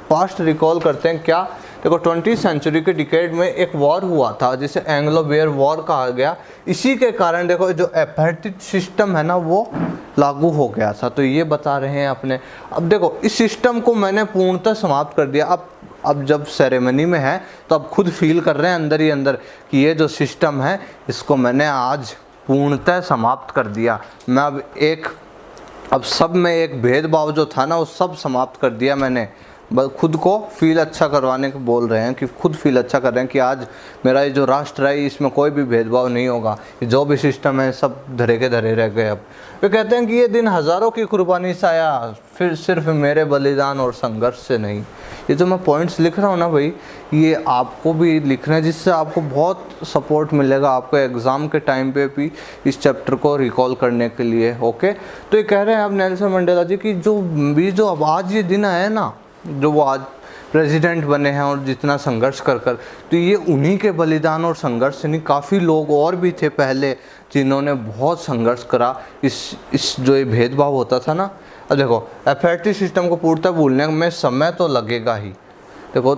पास्ट रिकॉल करते हैं। क्या, देखो, 20वीं सेंचुरी के डिकेड में एक वॉर हुआ था जिसे एंग्लो बेयर वॉर कहा गया। इसी के कारण देखो जो एपार्थाइड सिस्टम है ना, वो लागू हो गया था। तो ये बता रहे हैं अपने। अब देखो, इस सिस्टम को मैंने पूर्णतः समाप्त कर दिया। अब जब सेरेमनी में है तो अब खुद फील कर रहे हैं अंदर ही अंदर कि ये जो सिस्टम है, इसको मैंने आज पूर्णतः समाप्त कर दिया। मैं अब सब में एक भेदभाव जो था ना, वो सब समाप्त कर दिया मैंने। बस खुद को फील अच्छा करवाने को बोल रहे हैं कि खुद फील अच्छा कर रहे हैं कि आज मेरा ये जो राष्ट्र है, इसमें कोई भी भेदभाव नहीं होगा, जो भी सिस्टम है सब धरे के धरे रह गए। अब वे कहते हैं कि ये दिन हज़ारों की कुर्बानी से आया, फिर सिर्फ मेरे बलिदान और संघर्ष से नहीं। ये जो मैं पॉइंट्स लिख रहा हूँ ना भाई, ये आपको भी लिखना है, जिससे आपको बहुत सपोर्ट मिलेगा आपको एग्ज़ाम के टाइम पे भी इस चैप्टर को रिकॉल करने के लिए। ओके, तो ये कह रहे हैं अब नेल्सन मंडेला जी की जो अब आज ये दिन आया ना, जो वो आज प्रेसिडेंट बने हैं और जितना संघर्ष कर तो ये उन्हीं के बलिदान और संघर्ष से नहीं, काफ़ी लोग और भी थे पहले जिन्होंने बहुत संघर्ष करा। इस जो ये भेदभाव होता था ना, अब देखो एफएटी सिस्टम को पूर्णतः भूलने में समय तो लगेगा ही। देखो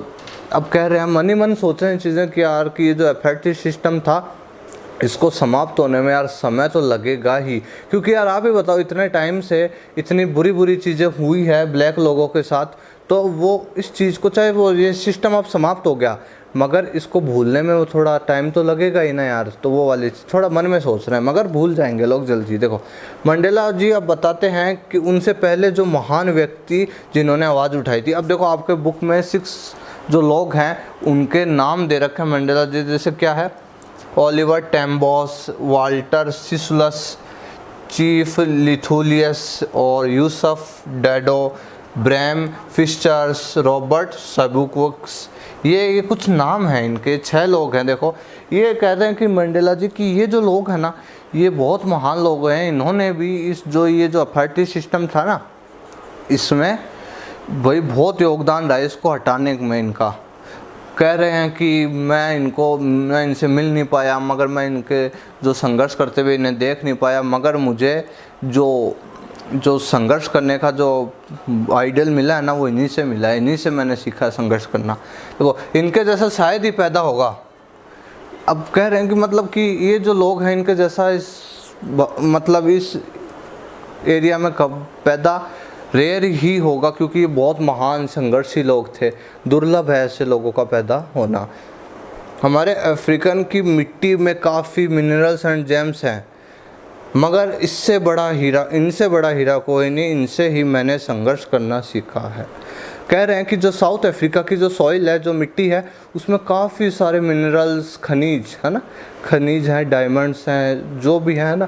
अब कह रहे हैं मन ही मन सोच रहे हैं चीज़ें कि यार कि ये जो एफएटी सिस्टम था इसको समाप्त होने में यार समय तो लगेगा ही, क्योंकि यार आप ही बताओ इतने टाइम से इतनी बुरी बुरी चीज़ें हुई है ब्लैक लोगों के साथ, तो वो इस चीज़ को चाहे वो ये सिस्टम अब समाप्त हो गया मगर इसको भूलने में वो थोड़ा टाइम तो लगेगा ही ना यार। तो वो वाली थोड़ा मन में सोच रहे हैं मगर भूल जाएंगे लोग जल्दी। देखो मंडेला जी अब बताते हैं कि उनसे पहले जो महान व्यक्ति जिन्होंने आवाज़ उठाई थी। अब देखो आपके बुक में 6 जो लोग हैं उनके नाम दे रखे हैं मंडेला जी, जैसे क्या है, Oliver Tambos, Walter Sisulus, chief Luthulis और Yusuf Dadoo, Bram Fischers, Robert Sobukwes. ये कुछ नाम हैं इनके, 6 लोग हैं। देखो ये कहते हैं कि मंडेला जी कि ये जो लोग हैं ना ये बहुत महान लोग हैं, इन्होंने भी इस जो ये जो अपार्थाइड सिस्टम था ना इसमें भाई बहुत योगदान रहा इसको हटाने में इनका। कह रहे हैं कि मैं इनसे मिल नहीं पाया मगर मैं इनके जो संघर्ष करते हुए इन्हें देख नहीं पाया, मगर मुझे जो संघर्ष करने का जो आइडियल मिला है ना वो इन्हीं से मिला है, इन्हीं से मैंने सीखा संघर्ष करना। देखो इनके जैसा शायद ही पैदा होगा। अब कह रहे हैं कि मतलब कि ये जो लोग हैं इनके जैसा इस एरिया में कब पैदा रेयर ही होगा, क्योंकि ये बहुत महान संघर्षी लोग थे, दुर्लभ है ऐसे लोगों का पैदा होना। हमारे अफ्रीकन की मिट्टी में काफ़ी मिनरल्स एंड जेम्स हैं मगर इनसे बड़ा हीरा कोई नहीं, इनसे ही मैंने संघर्ष करना सीखा है। कह रहे हैं कि जो साउथ अफ्रीका की जो सॉइल है, जो मिट्टी है, उसमें काफ़ी सारे मिनरल्स, खनिज है ना, खनिज हैं, डायमंड्स हैं, जो भी है ना,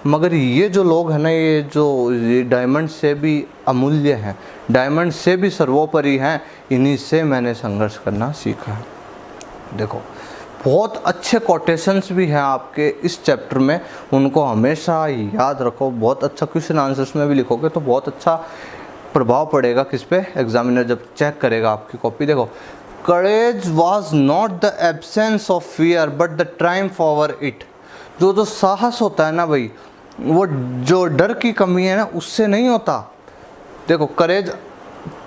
मगर ये जो लोग हैं ना ये डायमंड से भी अमूल्य हैं, डायमंड से भी सर्वोपरि हैं, इन्हीं से मैंने संघर्ष करना सीखा है। देखो बहुत अच्छे कोटेशंस भी हैं आपके इस चैप्टर में, उनको हमेशा याद रखो। बहुत अच्छा क्वेश्चन आंसर्स में भी लिखोगे तो बहुत अच्छा प्रभाव पड़ेगा किस पे, एग्जामिनर जब चेक करेगा आपकी कॉपी। देखो courage was not the absence of fear but the triumph over it. जो साहस होता है ना भाई, वो जो डर की कमी है ना उससे नहीं होता। देखो courage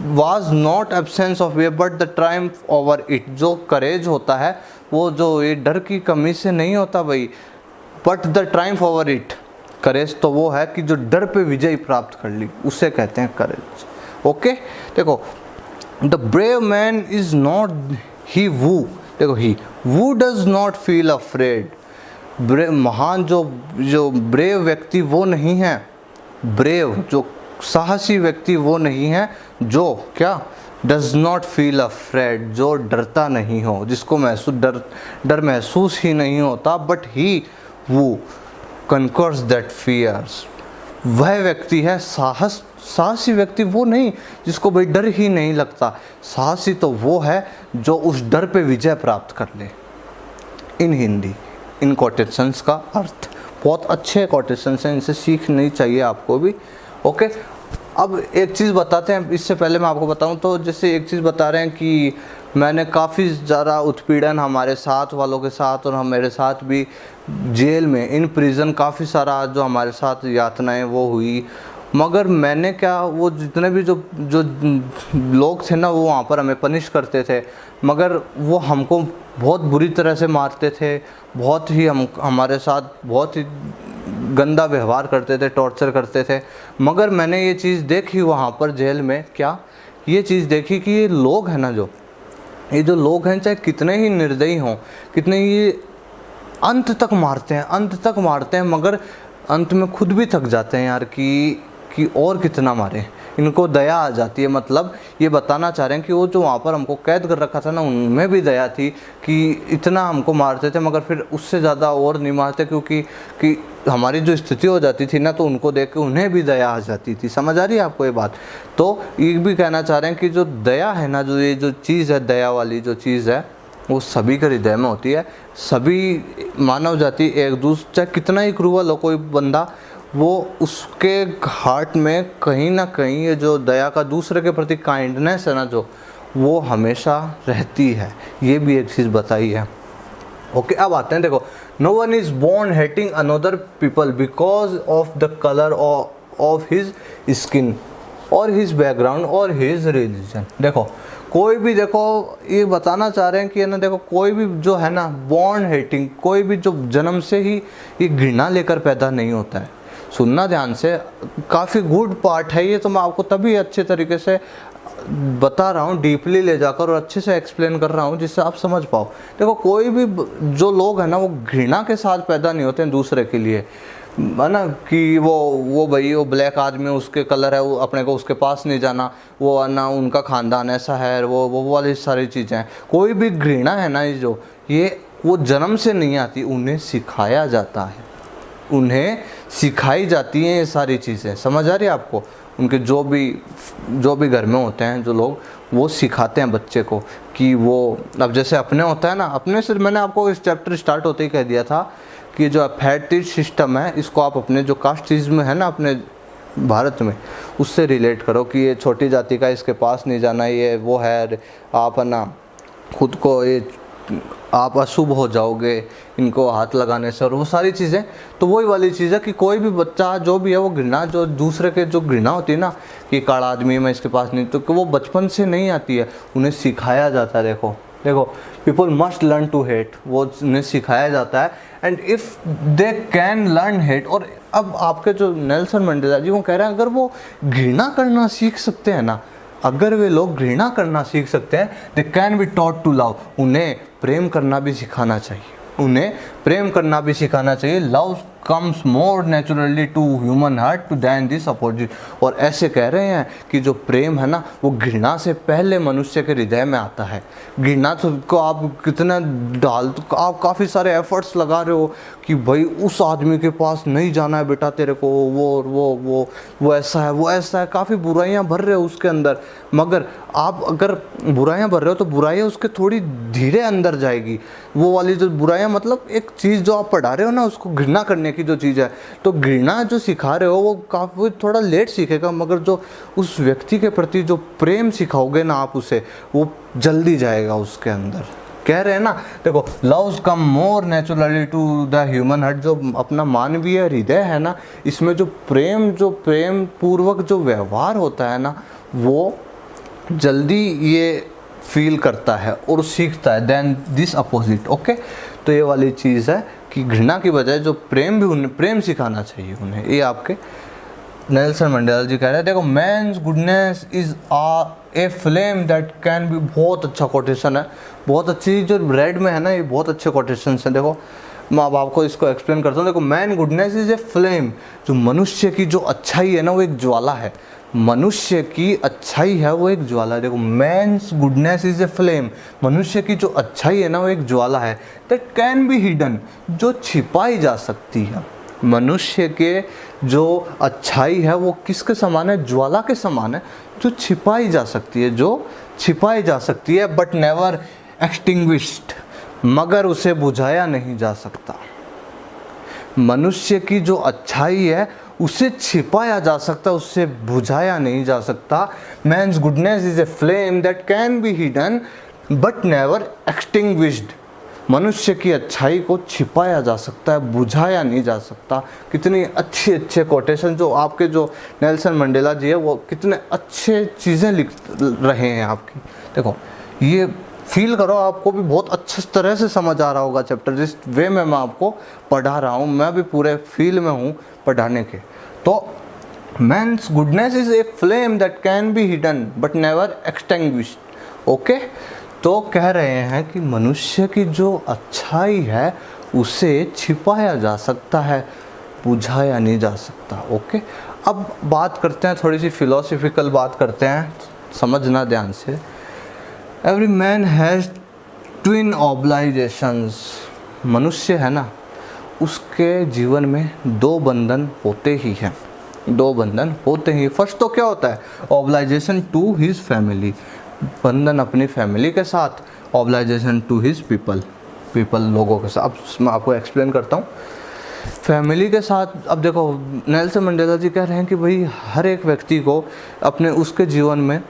was not absence of fear but the triumph over it. जो करेज होता है वो जो ये डर की कमी से नहीं होता भाई, but the triumph over it. Courage तो वो है कि जो डर पे विजय प्राप्त कर ली, उसे कहते हैं करेज। ओके देखो the brave man is not he who. देखो he who does not feel afraid. महान जो ब्रेव व्यक्ति वो नहीं है, ब्रेव जो साहसी व्यक्ति वो नहीं है जो क्या, डज नॉट फील अफ्रेड, जो डरता नहीं हो, जिसको डर महसूस ही नहीं होता, बट ही वो कनकर्स दैट फियर्स। वह व्यक्ति है साहसी व्यक्ति वो नहीं जिसको भाई डर ही नहीं लगता। साहसी तो वो है जो उस डर पे विजय प्राप्त कर ले। इन हिंदी इन कोटेशंस का अर्थ बहुत अच्छे कोटेशंस हैं, इनसे सीखनी चाहिए आपको भी। ओके अब एक चीज़ बताते हैं, इससे पहले मैं आपको बताऊं तो जैसे एक चीज़ बता रहे हैं कि मैंने काफ़ी ज़्यादा उत्पीड़न हमारे साथ वालों के साथ और मेरे साथ भी जेल में इन प्रिजन काफ़ी सारा जो हमारे साथ यातनाएं वो हुई, मगर मैंने क्या वो जितने भी जो लोग थे ना वो वहाँ पर हमें पनिश करते थे, मगर वो हमको बहुत बुरी तरह से मारते थे, बहुत ही हमारे साथ बहुत ही गंदा व्यवहार करते थे, टॉर्चर करते थे। मगर मैंने ये चीज़ देखी वहाँ पर जेल में, क्या ये चीज़ देखी कि ये लोग हैं ना, ये जो लोग हैं चाहे कितने ही निर्दयी हों, कितने ही अंत तक मारते हैं मगर अंत में खुद भी थक जाते हैं यार कि और कितना मारें, इनको दया आ जाती है। मतलब ये बताना चाह रहे हैं कि वो जो वहाँ पर हमको कैद कर रखा था ना उनमें भी दया थी कि इतना हमको मारते थे मगर फिर उससे ज़्यादा और नहीं मारते, क्योंकि हमारी जो स्थिति हो जाती थी ना तो उनको देख के उन्हें भी दया आ जाती थी। समझ आ रही है आपको ये बात? तो ये भी कहना चाह रहे हैं कि जो दया है ना, जो ये जो चीज़ है दया वाली जो चीज़ है वो सभी के हृदय में होती है। सभी मानव जाति एक दूसरे चाहे कितना ही क्रूअल हो कोई बंदा, वो उसके हार्ट में कहीं ना कहीं ये जो दया का दूसरे के प्रति काइंडनेस है ना जो वो हमेशा रहती है। ये भी एक चीज़ बताई है। ओके अब आते हैं, देखो no one is born hating another people because of the colour of his skin और हिज बैकग्राउंड और हिज रिलीजन। देखो कोई भी, देखो ये बताना चाह रहे हैं कि है ना, देखो कोई भी जो है ना बॉर्न हेटिंग, कोई भी जो जन्म से ही ये घृणा लेकर पैदा नहीं होता है। सुनना ध्यान से, काफ़ी गुड पार्ट है ये, तो मैं आपको तभी अच्छे तरीके से बता रहा हूँ, डीपली ले जाकर और अच्छे से एक्सप्लेन कर रहा हूँ जिससे आप समझ पाओ। देखो कोई भी जो लोग हैं ना वो घृणा के साथ पैदा नहीं होते हैं दूसरे के लिए, है ना, कि वो भाई वो ब्लैक आदमी उसके कलर है, वो अपने को उसके पास नहीं जाना, वो ना उनका ख़ानदान ऐसा है, वो वाली सारी चीज़ें हैं। कोई भी घृणा है ना ये वो जन्म से नहीं आती, उन्हें सिखाया जाता है, उन्हें सिखाई जाती हैं ये सारी चीज़ें। समझ आ रही है आपको? उनके जो भी घर में होते हैं जो लोग, वो सिखाते हैं बच्चे को कि वो, अब जैसे अपने होता है ना, अपने से मैंने आपको इस चैप्टर स्टार्ट होते ही कह दिया था कि जो फैटिज सिस्टम है इसको आप अपने जो कास्टिज्म है ना अपने भारत में, उससे रिलेट करो कि ये छोटी जाति का, इसके पास नहीं जाना, ये वो है, आप है ना खुद को ये आप अशुभ हो जाओगे इनको हाथ लगाने से, और वो सारी चीज़ें। तो वही वाली चीज़ है कि कोई भी बच्चा जो भी है वो घृणा, जो दूसरे के जो घृणा होती है ना कि काला आदमी है मैं इसके पास नहीं, तो वो बचपन से नहीं आती है, उन्हें सिखाया जाता है। देखो people must learn to hate, वो उन्हें सिखाया जाता है। And if they can learn hate, और अब आपके जो नेल्सन मंडेला जी वो कह रहे हैं अगर वो घृणा करना सीख सकते हैं ना, अगर वे लोग घृणा करना सीख सकते हैं, they can be taught to love, उन्हें प्रेम करना भी सिखाना चाहिए, उन्हें प्रेम करना भी सिखाना चाहिए। Love comes more naturally to human heart to than this opposite. और ऐसे कह रहे हैं कि जो प्रेम है ना वो घृणा से पहले मनुष्य के हृदय में आता है। घृणा तो को आप कितना आप काफ़ी सारे एफर्ट्स लगा रहे हो कि भाई उस आदमी के पास नहीं जाना है बेटा तेरे को, वो ऐसा है, वो ऐसा है, काफ़ी बुराइयां भर रहे हो उसके अंदर। मगर आप अगर बुराइयां भर रहे हो तो बुराइयां उसके थोड़ी धीरे अंदर जाएगी। वो वाली जो बुराइयां, मतलब एक चीज़ जो आप पढ़ा रहे हो ना उसको घृणा करने की जो चीज़ है, तो घृणा जो सिखा रहे हो वो काफ़ी थोड़ा लेट सीखेगा, मगर जो उस व्यक्ति के प्रति जो प्रेम सिखाओगे ना आप उसे, वो जल्दी जाएगा उसके अंदर। कह रहे हैं ना, देखो loves come more naturally to the human heart, जो अपना मानवीय हृदय है ना, इसमें जो प्रेम पूर्वक जो व्यवहार होता है ना, वो जल्दी ये फील करता है और सीखता है देन दिस अपोजिट। ओके, तो ये वाली चीज़ है कि घृणा की बजाय जो प्रेम भी उन्हें प्रेम सिखाना चाहिए उन्हें। ये आपके नेल्सन मंडेला जी कह रहे हैं। देखो man's goodness is a flame that can be, बहुत अच्छा कोटेशन है, बहुत अच्छी जो रेड में है ना, ये बहुत अच्छे कोटेशन हैं। देखो मैं अब आपको इसको एक्सप्लेन करता हूँ। देखो man goodness is a flame, जो मनुष्य की जो अच्छाई है ना वो एक ज्वाला है, मनुष्य की अच्छाई है वो एक ज्वाला है। देखो man's goodness is a flame, मनुष्य की जो अच्छाई है ना वो एक ज्वाला है, दैट कैन बी हिडन, जो छिपाई जा सकती है। मनुष्य के जो अच्छाई है वो किसके समान है? ज्वाला के समान है, जो छिपाई जा सकती है, जो छिपाई जा सकती है, बट नेवर एक्सटिंग्विश्ड, मगर उसे बुझाया नहीं जा सकता। मनुष्य की जो अच्छाई है उसे छिपाया जा सकता, उससे बुझाया नहीं जा सकता। Man's goodness is a flame that can be hidden but never extinguished, मनुष्य की अच्छाई को छिपाया जा सकता है, बुझाया नहीं जा सकता। कितनी अच्छे कोटेशन जो आपके जो नेल्सन मंडेला जी है वो कितने अच्छे चीज़ें लिख रहे हैं आपकी। देखो ये फील करो, आपको भी बहुत अच्छे तरह से समझ आ रहा होगा चैप्टर, जिस वे में मैं आपको पढ़ा रहा हूँ, मैं भी पूरे फील में हूँ पढ़ाने के। तो man's goodness is a flame that can be hidden but never extinguished. Okay, तो कह रहे हैं कि मनुष्य की जो अच्छाई है उसे छिपाया जा सकता है, बुझाया नहीं जा सकता। ओके, अब बात करते हैं, थोड़ी सी फिलोसफिकल बात करते हैं, समझना ध्यान से। एवरी मैन हैज़ ट्विन ऑब्लाइजेशंस, मनुष्य है ना उसके जीवन में दो बंधन होते ही हैं, दो बंधन होते ही। फर्स्ट तो क्या होता है? ऑब्लाइजेशन टू हिज फैमिली, बंधन अपनी फैमिली के साथ, ऑब्लाइजेशन टू हिज पीपल लोगों के साथ। अब मैं आपको एक्सप्लेन करता हूँ फैमिली के साथ। अब देखो नेल्सन मंडेला जी कह रहे हैं कि भाई हर एक व्यक्ति को अपने उसके जीवन में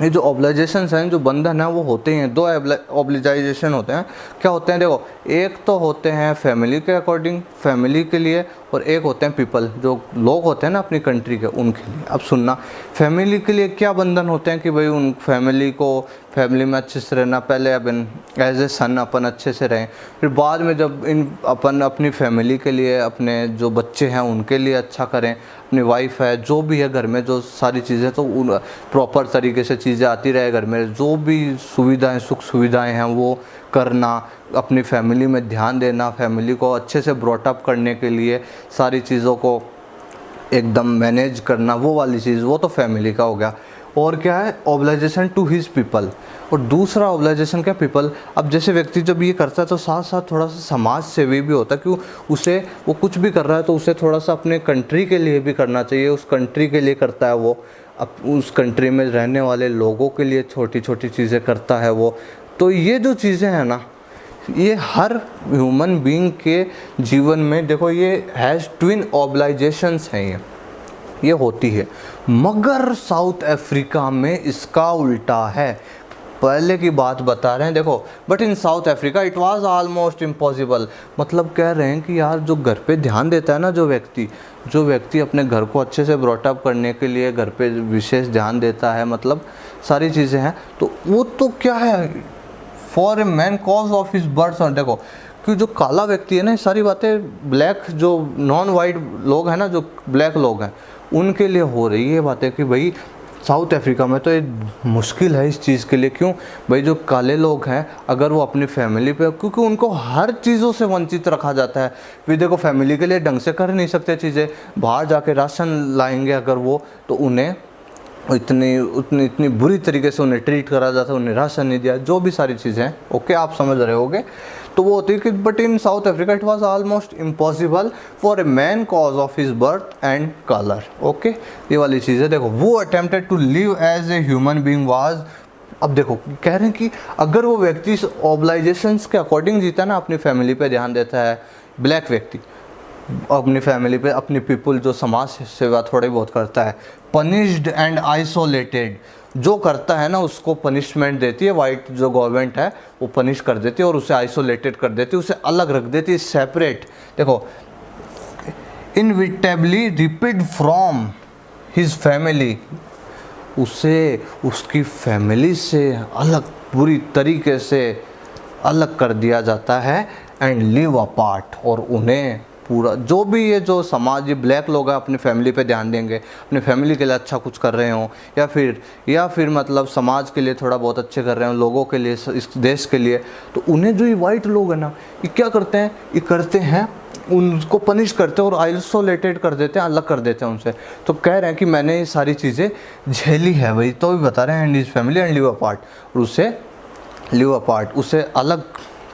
ये जो ऑब्लिजेशंस हैं, जो बंधन है, वो होते ही हैं। दो ऑब्लिजाइजेशन होते हैं। क्या होते हैं? देखो, एक तो होते हैं फैमिली के अकॉर्डिंग, फैमिली के लिए, और एक होते हैं पीपल, जो लोग होते हैं ना अपनी कंट्री के, उनके लिए। अब सुनना, फैमिली के लिए क्या बंधन होते हैं कि भाई उन फैमिली में अच्छे से रहना। पहले अपन एज ए सन अपन अच्छे से रहें, फिर बाद में जब अपन अपनी फैमिली के लिए, अपने जो बच्चे हैं उनके लिए अच्छा करें, अपनी वाइफ है, जो भी है घर में, जो सारी चीज़ें, तो उन प्रॉपर तरीके से चीज़ें आती रहे घर में, जो भी सुविधाएं, सुख सुविधाएं हैं वो करना, अपनी फैमिली में ध्यान देना, फैमिली को अच्छे से ब्रॉटअप करने के लिए सारी चीज़ों को एकदम मैनेज करना, वो वाली चीज़, वो तो फैमिली का हो गया। और क्या है? ऑब्लिजेशन टू हिज पीपल। और दूसरा ऑब्लिजेशन क्या? पीपल। अब जैसे व्यक्ति जब ये करता है तो साथ साथ थोड़ा सा समाज सेवी भी होता है, क्यों? उसे, वो कुछ भी कर रहा है तो उसे थोड़ा सा अपने कंट्री के लिए भी करना चाहिए। उस कंट्री के लिए करता है वो, अब उस कंट्री में रहने वाले लोगों के लिए छोटी छोटी चीज़ें करता है वो। तो ये जो चीज़ें हैं ना, ये हर ह्यूमन बीइंग के जीवन में, देखो, ये हैज़ ट्विन ऑब्लिजेशंस हैं, ये होती है। मगर साउथ अफ्रीका में इसका उल्टा है। पहले की बात बता रहे हैं, देखो, but in South Africa it was almost impossible. मतलब कह रहे हैं कि यार, जो घर पे ध्यान देता है ना, जो व्यक्ति अपने घर को अच्छे से ब्रॉटअप करने के लिए घर पे विशेष ध्यान देता है, मतलब सारी चीज़ें हैं, तो वो तो क्या है, for a man cause of his birth. और देखो, क्योंकि जो काला व्यक्ति है ना, सारी बातें ब्लैक, जो नॉन वाइट लोग हैं ना, जो ब्लैक लोग हैं, उनके लिए हो रही है बातें कि भाई साउथ अफ्रीका में तो ये मुश्किल है इस चीज़ के लिए। क्यों भाई? जो काले लोग हैं, अगर वो अपनी फैमिली पे, क्योंकि उनको हर चीज़ों से वंचित रखा जाता है। फिर देखो, फैमिली के लिए ढंग से कर नहीं सकते चीज़ें, बाहर जाके राशन लाएंगे अगर वो, तो उन्हें इतनी बुरी तरीके से उन्हें ट्रीट करा जाता है, उन्हें राशन नहीं दिया, जो भी सारी चीज़ें हैं। ओके, आप समझ रहे होगे। तो वो होती है कि but in South Africa it was almost impossible for a man cause of his birth and colour. Okay, ये वाली चीज़ है। देखो, वो attempted to live as a human being was. अब देखो, कह रहे हैं कि अगर वो व्यक्ति ऑब्लिजेशंस के अकॉर्डिंग जीता ना, अपनी फैमिली पे ध्यान देता है, ब्लैक व्यक्ति अपनी फैमिली पे, अपनी पीपल, जो समाज सेवा थोड़ी बहुत करता है, पनिश्ड एंड आइसोलेटेड, जो करता है ना उसको पनिशमेंट देती है वाइट जो गवर्नमेंट है, वो पनिश कर देती है और उसे आइसोलेटेड कर देती है, उसे अलग रख देती है, सेपरेट। देखो, इनविटेबली रिपीड फ्रॉम हिज फैमिली, उसे उसकी फैमिली से अलग, बुरी तरीके से अलग कर दिया जाता है। एंड लिव अपार्ट, और उन्हें पूरा, जो भी ये जो समाज, ये ब्लैक लोग हैं, अपनी फैमिली पे ध्यान देंगे, अपनी फैमिली के लिए अच्छा कुछ कर रहे हों, या फिर मतलब समाज के लिए थोड़ा बहुत अच्छे कर रहे हों, लोगों के लिए, इस देश के लिए, तो उन्हें जो ये वाइट लोग हैं ना, ये क्या करते हैं? ये करते हैं, उनको पनिश करते हैं और आइसोलेटेड कर देते हैं, अलग कर देते हैं उनसे। तो कह रहे हैं कि मैंने ये सारी चीज़ें झेली है भाई, तो भी बता रहे हैं and his family and live apart, और उसे लिव अपार्ट, उसे अलग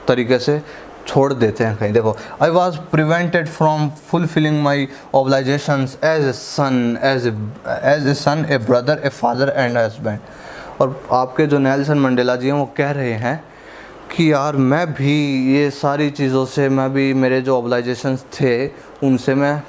तरीके से छोड़ देते हैं कहीं। देखो, I was prevented from fulfilling my obligations as a son, a brother, a father and husband. और आपके जो नेल्सन मंडेला जी हैं, वो कह रहे हैं कि यार, मैं भी ये सारी चीज़ों से, मैं भी, मेरे जो ऑब्लिजेशंस थे उनसे मैं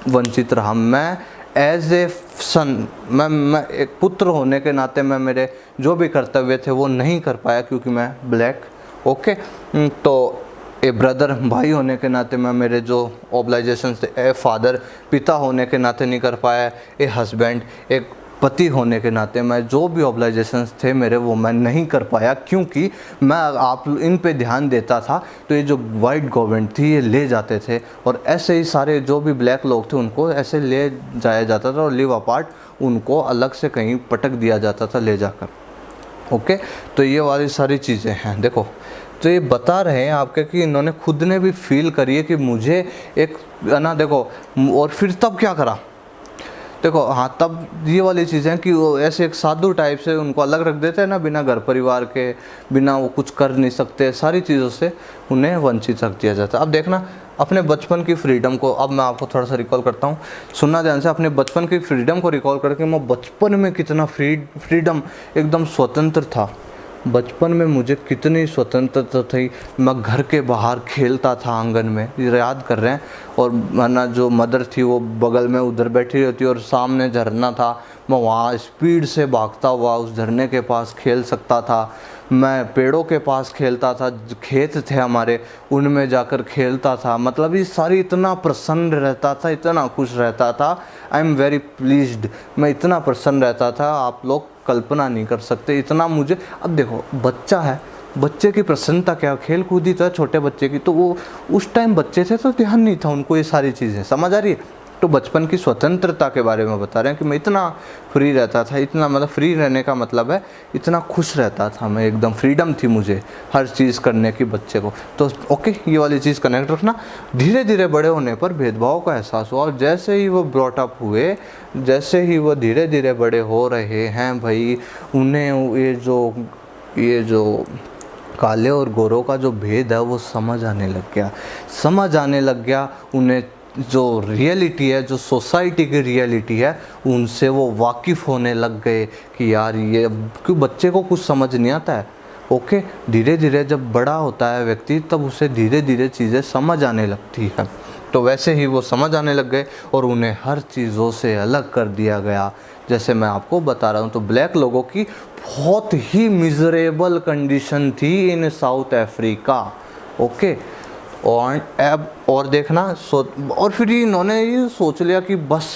वंचित रहा। मैं एज ए सन, मैं एक पुत्र होने के नाते, मैं मेरे जो भी कर्तव्य थे वो नहीं कर पाया, क्योंकि मैं ब्लैक। ओके, तो ए ब्रदर, भाई होने के नाते मैं मेरे जो ऑब्लिजेशंस थे, ए फादर, पिता होने के नाते नहीं कर पाया, ए हस्बैंड, एक पति होने के नाते मैं जो भी ऑब्लिजेशंस थे मेरे, वो मैं नहीं कर पाया, क्योंकि मैं आप इन पे ध्यान देता था तो ये जो वाइट गवर्नमेंट थी ये ले जाते थे, और ऐसे ही सारे जो भी ब्लैक लोग थे उनको ऐसे ले जाया जाता था, और लिव अपार्ट, उनको अलग से कहीं पटक दिया जाता था ले जाकर। ओके, तो ये वाली सारी चीज़ें हैं। देखो, तो ये बता रहे हैं आपके कि इन्होंने खुद ने भी फील करी है कि मुझे एक ना, देखो, और फिर तब क्या करा? देखो, हाँ, तब ये वाली चीज़ें कि वो ऐसे एक साधु टाइप से उनको अलग रख देते हैं ना, बिना घर परिवार के, बिना वो कुछ कर नहीं सकते, सारी चीज़ों से उन्हें वंचित रख दिया जाता है। अब देखना, अपने बचपन की फ्रीडम को, अब मैं आपको थोड़ा सा रिकॉल करता हूँ, सुनना ध्यान से। अपने बचपन की फ्रीडम को रिकॉल करके, मैं बचपन में कितना फ्रीडम, एकदम स्वतंत्र था। बचपन में मुझे कितनी स्वतंत्रता थी, मैं घर के बाहर खेलता था आंगन में, याद कर रहे हैं। और माना जो मदर थी वो बगल में उधर बैठी रहती और सामने झरना था, मैं वहाँ स्पीड से भागता हुआ उस झरने के पास खेल सकता था, मैं पेड़ों के पास खेलता था, खेत थे हमारे उनमें जाकर खेलता था। मतलब ये सारी इतना प्रसन्न रहता था, इतना खुश रहता था। आई एम वेरी प्लीज्ड, मैं इतना प्रसन्न रहता था, आप लोग कल्पना नहीं कर सकते इतना मुझे। अब देखो बच्चा है, बच्चे की प्रसन्नता क्या, खेल कूदी था छोटे बच्चे की, तो वो उस टाइम बच्चे थे तो ध्यान नहीं था उनको ये सारी चीज़ें, समझ आ रही है। तो बचपन की स्वतंत्रता के बारे में बता रहे हैं कि मैं इतना फ्री रहता था, इतना मतलब फ्री रहने का मतलब है इतना खुश रहता था मैं, एकदम फ्रीडम थी मुझे हर चीज़ करने की बच्चे को। तो ओके, ये वाली चीज़ कनेक्ट रखना। धीरे धीरे बड़े होने पर भेदभाव का एहसास हुआ, और जैसे ही वो ब्रॉटअप हुए, जैसे ही वो धीरे धीरे बड़े हो रहे हैं भाई, उन्हें ये जो काले और गोरों का जो भेद है वो समझ आने लग गया उन्हें। जो रियलिटी है, जो सोसाइटी की रियलिटी है, उनसे वो वाकिफ़ होने लग गए कि यार ये क्यों बच्चे को कुछ समझ नहीं आता है। ओके, धीरे धीरे जब बड़ा होता है व्यक्ति तब उसे धीरे धीरे चीज़ें समझ आने लगती है। तो वैसे ही वो समझ आने लग गए और उन्हें हर चीज़ों से अलग कर दिया गया। जैसे मैं आपको बता रहा हूँ, तो ब्लैक लोगों की बहुत ही मिजरेबल कंडीशन थी इन साउथ अफ्रीका। ओके, और देखना और फिर इन्होंने ये सोच लिया कि बस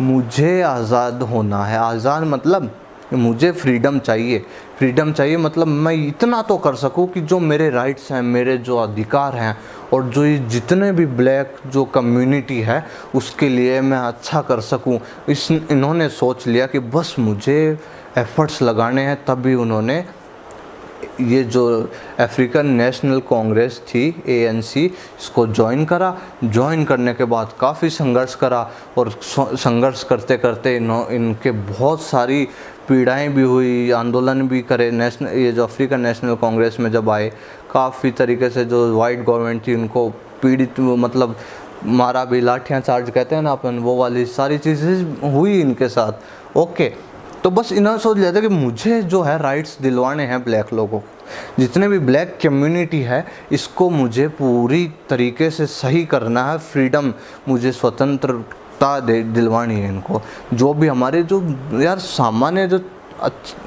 मुझे आज़ाद होना है। आज़ाद मतलब मुझे फ्रीडम चाहिए, मतलब मैं इतना तो कर सकूं कि जो मेरे राइट्स हैं, मेरे जो अधिकार हैं, और जो ये जितने भी ब्लैक जो कम्युनिटी है उसके लिए मैं अच्छा कर सकूं। इन्होंने सोच लिया कि बस मुझे एफर्ट्स लगाने हैं। तभी उन्होंने ये जो अफ्रीकन नेशनल कांग्रेस थी ANC, इसको ज्वाइन करा। ज्वाइन करने के बाद काफ़ी संघर्ष करा, और संघर्ष करते करते इनके बहुत सारी पीड़ाएं भी हुई, आंदोलन भी करे। ये जो अफ्रीकन नेशनल कांग्रेस में जब आए, काफ़ी तरीके से जो वाइट गवर्नमेंट थी उनको पीड़ित, मतलब मारा भी, लाठियाँ चार्ज कहते हैं ना अपन, वो वाली सारी चीज़ें हुई इनके साथ। ओके, तो बस इन्होंने सोच लिया था कि मुझे जो है राइट्स दिलवाने हैं ब्लैक लोगों को, जितने भी ब्लैक कम्युनिटी है इसको मुझे पूरी तरीके से सही करना है। फ्रीडम, मुझे स्वतंत्रता दिलवानी है इनको। जो भी हमारे जो यार सामान्य जो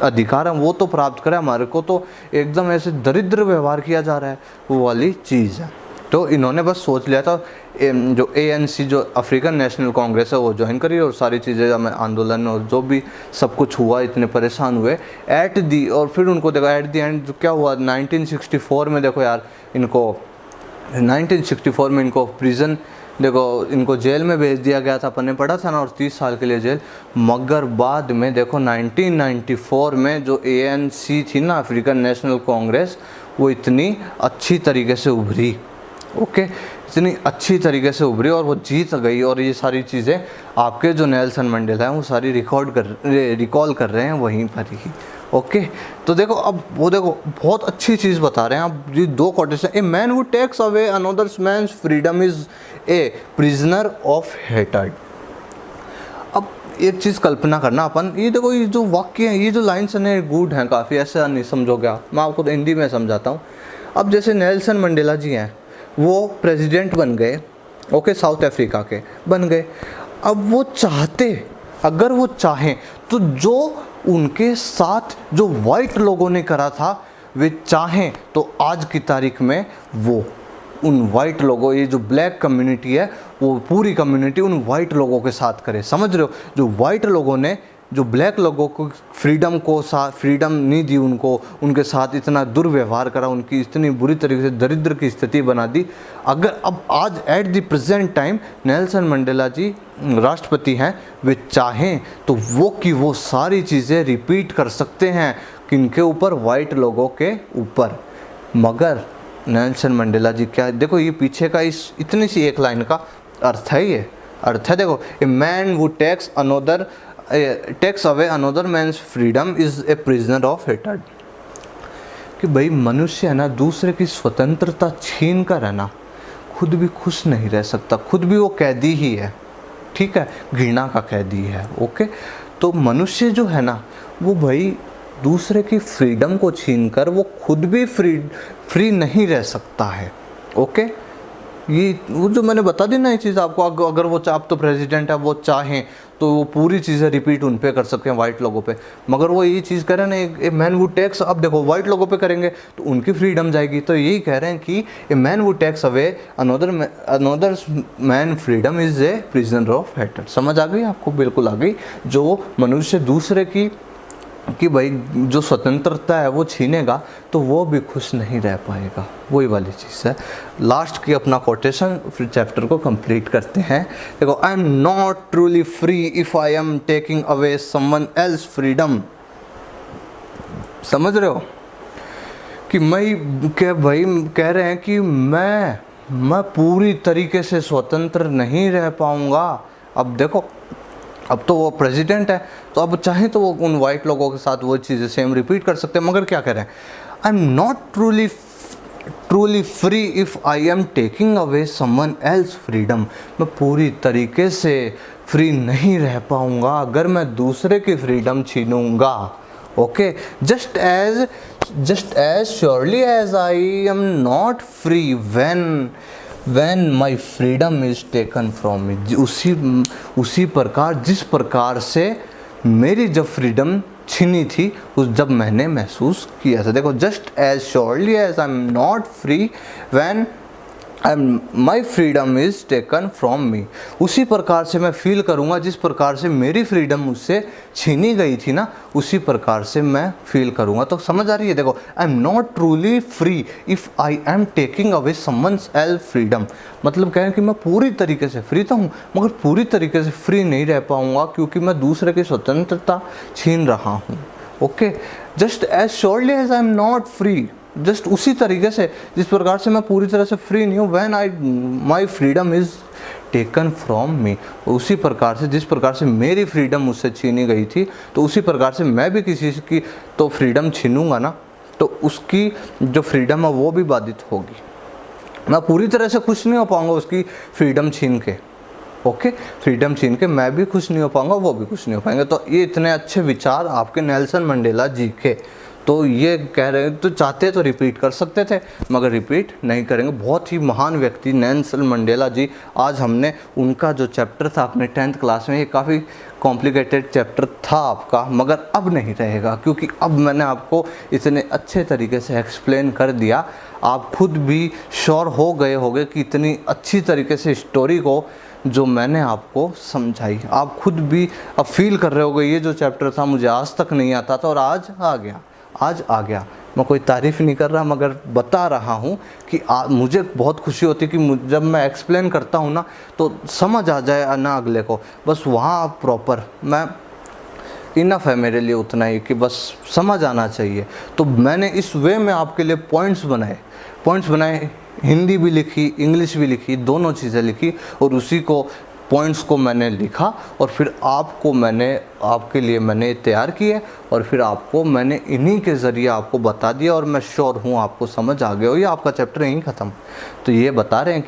अधिकार हैं वो तो प्राप्त करें, हमारे को तो एकदम ऐसे दरिद्र व्यवहार किया जा रहा है, वो वाली चीज़ है। तो इन्होंने बस सोच लिया था, जो ANC जो अफ्रीकन नेशनल कांग्रेस है वो ज्वाइन करी, और सारी चीज़ें में आंदोलन और जो भी सब कुछ हुआ, इतने परेशान हुए और फिर उनको देखो एट द एंड जो क्या हुआ 1964 में। देखो यार, इनको 1964 में इनको प्रिजन, देखो इनको जेल में भेज दिया गया था, अपन ने पढ़ा था ना, और 30 साल के लिए जेल। मगर बाद में देखो 1994 में जो ANC थी ना, अफ्रीकन नेशनल कांग्रेस, वो इतनी अच्छी तरीके से उभरी। ओके, इतनी अच्छी तरीके से उभरी और वो जीत गई। और ये सारी चीज़ें आपके जो नेल्सन मंडेला हैं वो सारी रिकॉल कर रहे हैं वहीं पर ही। ओके, तो देखो अब वो देखो बहुत अच्छी चीज़ बता रहे हैं आप। ये 2 quotation, a man who takes away another man's freedom is a prisoner of hatred. अब एक चीज़ कल्पना करना अपन, ये देखो ये जो वाक्य हैं, ये जो लाइन्स हैं गुड हैं काफ़ी, ऐसा नहीं समझोगे आप, मैं आपको तो हिंदी में समझाता हूँ। अब जैसे नेल्सन मंडेला जी हैं, वो प्रेसिडेंट बन गए, ओके, साउथ अफ्रीका के बन गए। अब वो चाहते, अगर वो चाहें तो जो उनके साथ जो वाइट लोगों ने करा था, वे चाहें तो आज की तारीख में वो उन वाइट लोगों, ये जो ब्लैक कम्युनिटी है वो पूरी कम्युनिटी उन वाइट लोगों के साथ करे। समझ रहे हो, जो वाइट लोगों ने जो ब्लैक लोगों को फ्रीडम नहीं दी, उनके साथ इतना दुर्व्यवहार करा, उनकी इतनी बुरी तरीके से दरिद्र की स्थिति बना दी। अगर अब आज at the present time Nelson Mandela ji राष्ट्रपति हैं, वे चाहें तो वो सारी चीज़ें रिपीट कर सकते हैं, किनके ऊपर, वाइट लोगों के ऊपर। मगर नेल्सन मंडेला जी क्या, देखो ये पीछे का इस इतनी सी एक लाइन का अर्थ है, ये अर्थ है देखो, a man who takes away another man's freedom is a prisoner of hatred. कि भाई मनुष्य है ना, दूसरे की स्वतंत्रता छीन कर है ना, खुद भी खुश नहीं रह सकता, खुद भी वो कैदी ही है, ठीक है, घृणा का कैदी है। ओके, तो मनुष्य जो है ना, वो भाई दूसरे की फ्रीडम को छीन कर वो खुद भी फ्री नहीं रह सकता है। ओके, ये वो जो मैंने बता दी ना ये चीज़ आपको, अगर वो आप तो प्रेसिडेंट है, वो चाहें तो वो पूरी चीज़ें रिपीट उन पे कर सकते हैं वाइट लोगों पे, मगर वो ये चीज़ कह रहे हैं ना, ए मैन वुड टेक्स, अब देखो वाइट लोगों पे करेंगे तो उनकी फ्रीडम जाएगी, तो यही कह रहे हैं कि a man would takes away another man freedom is a prisoner of hater. समझ आ गई आपको? बिल्कुल आ गई। जो मनुष्य दूसरे की कि भाई जो स्वतंत्रता है वो छीनेगा तो वो भी खुश नहीं रह पाएगा, वही वाली चीज़ है। लास्ट की अपना कोटेशन, फिर चैप्टर को कंप्लीट करते हैं। देखो, आई am not truly free if I am taking away someone else freedom. समझ रहे हो कि भाई कह रहे हैं कि मैं पूरी तरीके से स्वतंत्र नहीं रह पाऊंगा। अब देखो, अब तो वो प्रेसिडेंट है, तो अब चाहे तो वो उन वाइट लोगों के साथ वो चीज़ें सेम रिपीट कर सकते हैं, मगर क्या कह रहे हैं, आई am not truly free if I am taking away someone else freedom. मैं पूरी तरीके से फ्री नहीं रह पाऊंगा अगर मैं दूसरे की फ्रीडम छीनूंगा। Okay, just as surely as I am not free when my freedom is taken from me। उसी प्रकार जिस प्रकार से मेरी जब फ्रीडम छीनी थी जब मैंने महसूस किया था। देखो, just as surely as I am not free when my freedom is taken from me. उसी प्रकार से मैं फील करूँगा जिस प्रकार से मेरी फ्रीडम मुझसे छीनी गई थी ना, उसी प्रकार से मैं फील करूँगा। तो समझ आ रही है? देखो, आई am not truly free if I am taking away someone's else freedom. मतलब कह रहे हैं कि मैं पूरी तरीके से फ्री तो हूँ, मगर पूरी तरीके से फ्री नहीं रह पाऊँगा क्योंकि मैं दूसरे की स्वतंत्रता छीन रहा हूँ। Okay, just as surely as I am not free, just उसी तरीके से जिस प्रकार से मैं पूरी तरह से फ्री नहीं हूँ, when my freedom is taken from me. उसी प्रकार से जिस प्रकार से मेरी फ्रीडम मुझसे छीनी गई थी, तो उसी प्रकार से मैं भी किसी की तो फ्रीडम छीनूंगा ना, तो उसकी जो फ्रीडम है वो भी बाधित होगी। मैं पूरी तरह से खुश नहीं हो पाऊँगा उसकी फ्रीडम छीन के। ओके, फ्रीडम छीन के मैं भी खुश नहीं हो पाऊँगा, वो भी खुश नहीं हो पाएंगे। तो ये इतने अच्छे विचार आपके नेल्सन मंडेला जी के, तो ये कह रहे हैं, तो चाहते तो रिपीट कर सकते थे मगर रिपीट नहीं करेंगे। बहुत ही महान व्यक्ति नेल्सन मंडेला जी। आज हमने उनका जो चैप्टर था अपने 10th क्लास में, ये काफ़ी कॉम्प्लिकेटेड चैप्टर था आपका, मगर अब नहीं रहेगा क्योंकि अब मैंने आपको इतने अच्छे तरीके से एक्सप्लेन कर दिया। आप खुद भी श्योर हो गए होंगे कि इतनी अच्छी तरीके से स्टोरी को जो मैंने आपको समझाई, आप खुद भी अब फील कर रहे होगे ये जो चैप्टर था मुझे आज तक नहीं आता था और आज आ गया। मैं कोई तारीफ़ नहीं कर रहा मगर बता रहा हूँ कि मुझे बहुत खुशी होती है कि जब मैं एक्सप्लेन करता हूँ ना तो समझ आ जाए ना अगले को, बस वहाँ प्रॉपर मैं इनफ है मेरे लिए उतना ही कि बस समझ आना चाहिए। तो मैंने इस वे में आपके लिए पॉइंट्स बनाए, हिंदी भी लिखी, इंग्लिश भी लिखी, दोनों चीज़ें लिखी और उसी को पॉइंट्स को मैंने लिखा और फिर आपके लिए मैंने तैयार किए और फिर आपको मैंने इन्हीं के ज़रिए आपको बता दिया और मैं श्योर हूँ आपको समझ आ गया हो, ये आपका चैप्टर यहीं ख़त्म। तो ये बता रहे हैं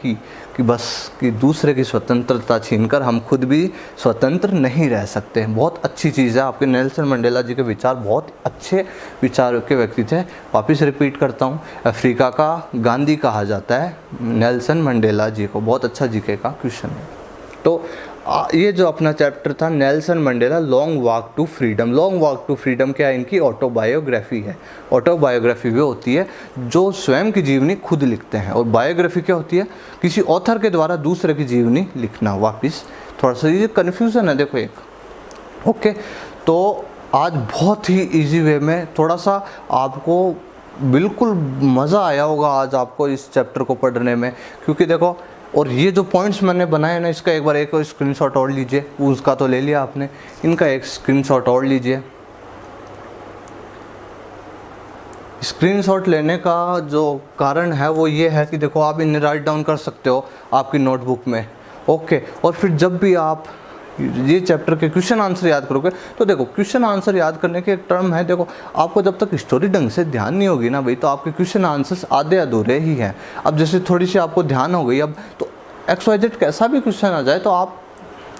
कि बस कि दूसरे की स्वतंत्रता छीनकर हम खुद भी स्वतंत्र नहीं रह सकते। बहुत अच्छी चीज़ है। आपके नेल्सन मंडेला जी के विचार बहुत अच्छे विचार के व्यक्ति थे। वापस रिपीट करता हूँ, अफ्रीका का गांधी कहा जाता है नेल्सन मंडेला जी को। बहुत अच्छा जीके का क्वेश्चन है। तो ये जो अपना चैप्टर था Nelson Mandela long walk to freedom. Long walk to freedom क्या है? इनकी ऑटोबायोग्राफी है। ऑटोबायोग्राफी वो होती है जो स्वयं की जीवनी खुद लिखते हैं और बायोग्राफी क्या होती है? किसी ऑथर के द्वारा दूसरे की जीवनी लिखना। वापिस थोड़ा सा ये कन्फ्यूज़न है देखो एक। ओके, तो आज बहुत ही ईजी वे में थोड़ा सा आपको बिल्कुल मज़ा आया होगा आज आपको इस चैप्टर को पढ़ने में, क्योंकि देखो और ये जो पॉइंट्स मैंने बनाए ना इसका एक बार एक स्क्रीनशॉट और लीजिए। उसका तो ले लिया आपने, इनका एक स्क्रीनशॉट और लीजिए। स्क्रीनशॉट लेने का जो कारण है वो ये है कि देखो आप इन्हें राइट डाउन कर सकते हो आपकी नोटबुक में। ओके, और फिर जब भी आप ये चैप्टर के क्वेश्चन आंसर याद करोगे तो देखो क्वेश्चन आंसर याद करने के एक टर्म है। देखो आपको जब तक स्टोरी ढंग से ध्यान नहीं होगी ना भाई, तो आपके क्वेश्चन आंसर्स आधे अधूरे ही हैं। अब जैसे थोड़ी सी आपको ध्यान हो गई, अब तो XYZ कैसा भी क्वेश्चन आ जाए तो आप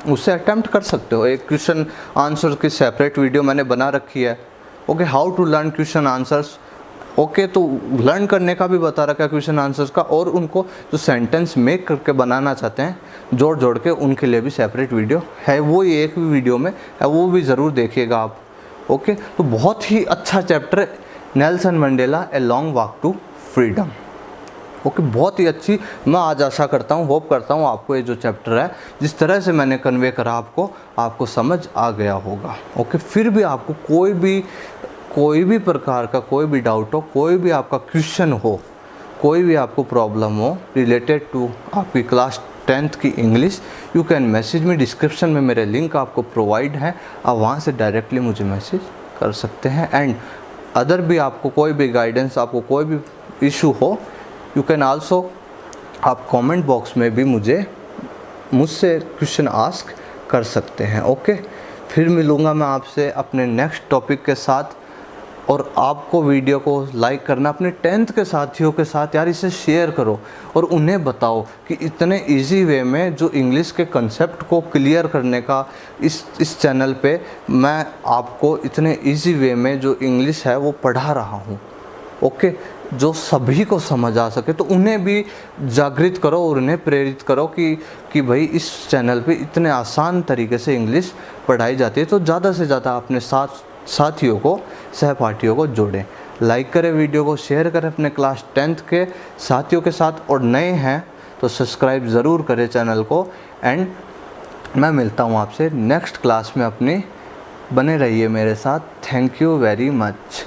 उससे अटैम्प्ट कर सकते हो। एक क्वेश्चन आंसर की सेपरेट वीडियो मैंने बना रखी है। Okay, how to learn question answers okay, तो लर्न करने का भी बता रखा है क्वेश्चन आंसर्स का, और उनको जो सेंटेंस मेक करके बनाना चाहते हैं जोड़ जोड़ के, उनके लिए भी सेपरेट वीडियो है, वो एक भी वीडियो में है, वो भी ज़रूर देखिएगा आप। ओके, तो बहुत ही अच्छा chapter Nelson Mandela a long walk to freedom. Okay, बहुत ही अच्छी, मैं आज आशा करता हूँ, होप करता हूँ आपको ये जो चैप्टर है जिस तरह से मैंने कन्वे करा आपको समझ आ गया होगा। ओके, फिर भी आपको कोई भी प्रकार का कोई भी डाउट हो, कोई भी आपका क्वेश्चन हो, कोई भी आपको प्रॉब्लम हो रिलेटेड टू आपकी क्लास 10th की English, you can message me. Description में मेरे लिंक आपको प्रोवाइड है, आप वहाँ से डायरेक्टली मुझे मैसेज कर सकते हैं। एंड अदर भी आपको कोई भी गाइडेंस, आपको कोई भी इशू हो, यू कैन आल्सो, आप कमेंट बॉक्स में भी मुझसे क्वेश्चन आस्क कर सकते हैं। ओके, फिर मिलूँगा मैं आपसे अपने नेक्स्ट टॉपिक के साथ, और आपको वीडियो को लाइक करना, अपने 10th के साथियों के साथ यार इसे शेयर करो और उन्हें बताओ कि इतने इजी वे में जो इंग्लिश के कंसेप्ट को क्लियर करने का इस चैनल पे मैं आपको इतने इजी वे में जो इंग्लिश है वो पढ़ा रहा हूँ। ओके, जो सभी को समझ आ सके, तो उन्हें भी जागृत करो और उन्हें प्रेरित करो कि भाई इस चैनल पे इतने आसान तरीके से इंग्लिश पढ़ाई जाती है, तो ज़्यादा से ज़्यादा अपने साथियों को, सहपाठियों को जोड़ें। लाइक करें वीडियो को, शेयर करें अपने क्लास 10th के साथियों के साथ, और नए हैं तो सब्सक्राइब ज़रूर करें चैनल को। एंड मैं मिलता हूँ आपसे नेक्स्ट क्लास में अपनी, बने रहिए मेरे साथ। Thank you very much.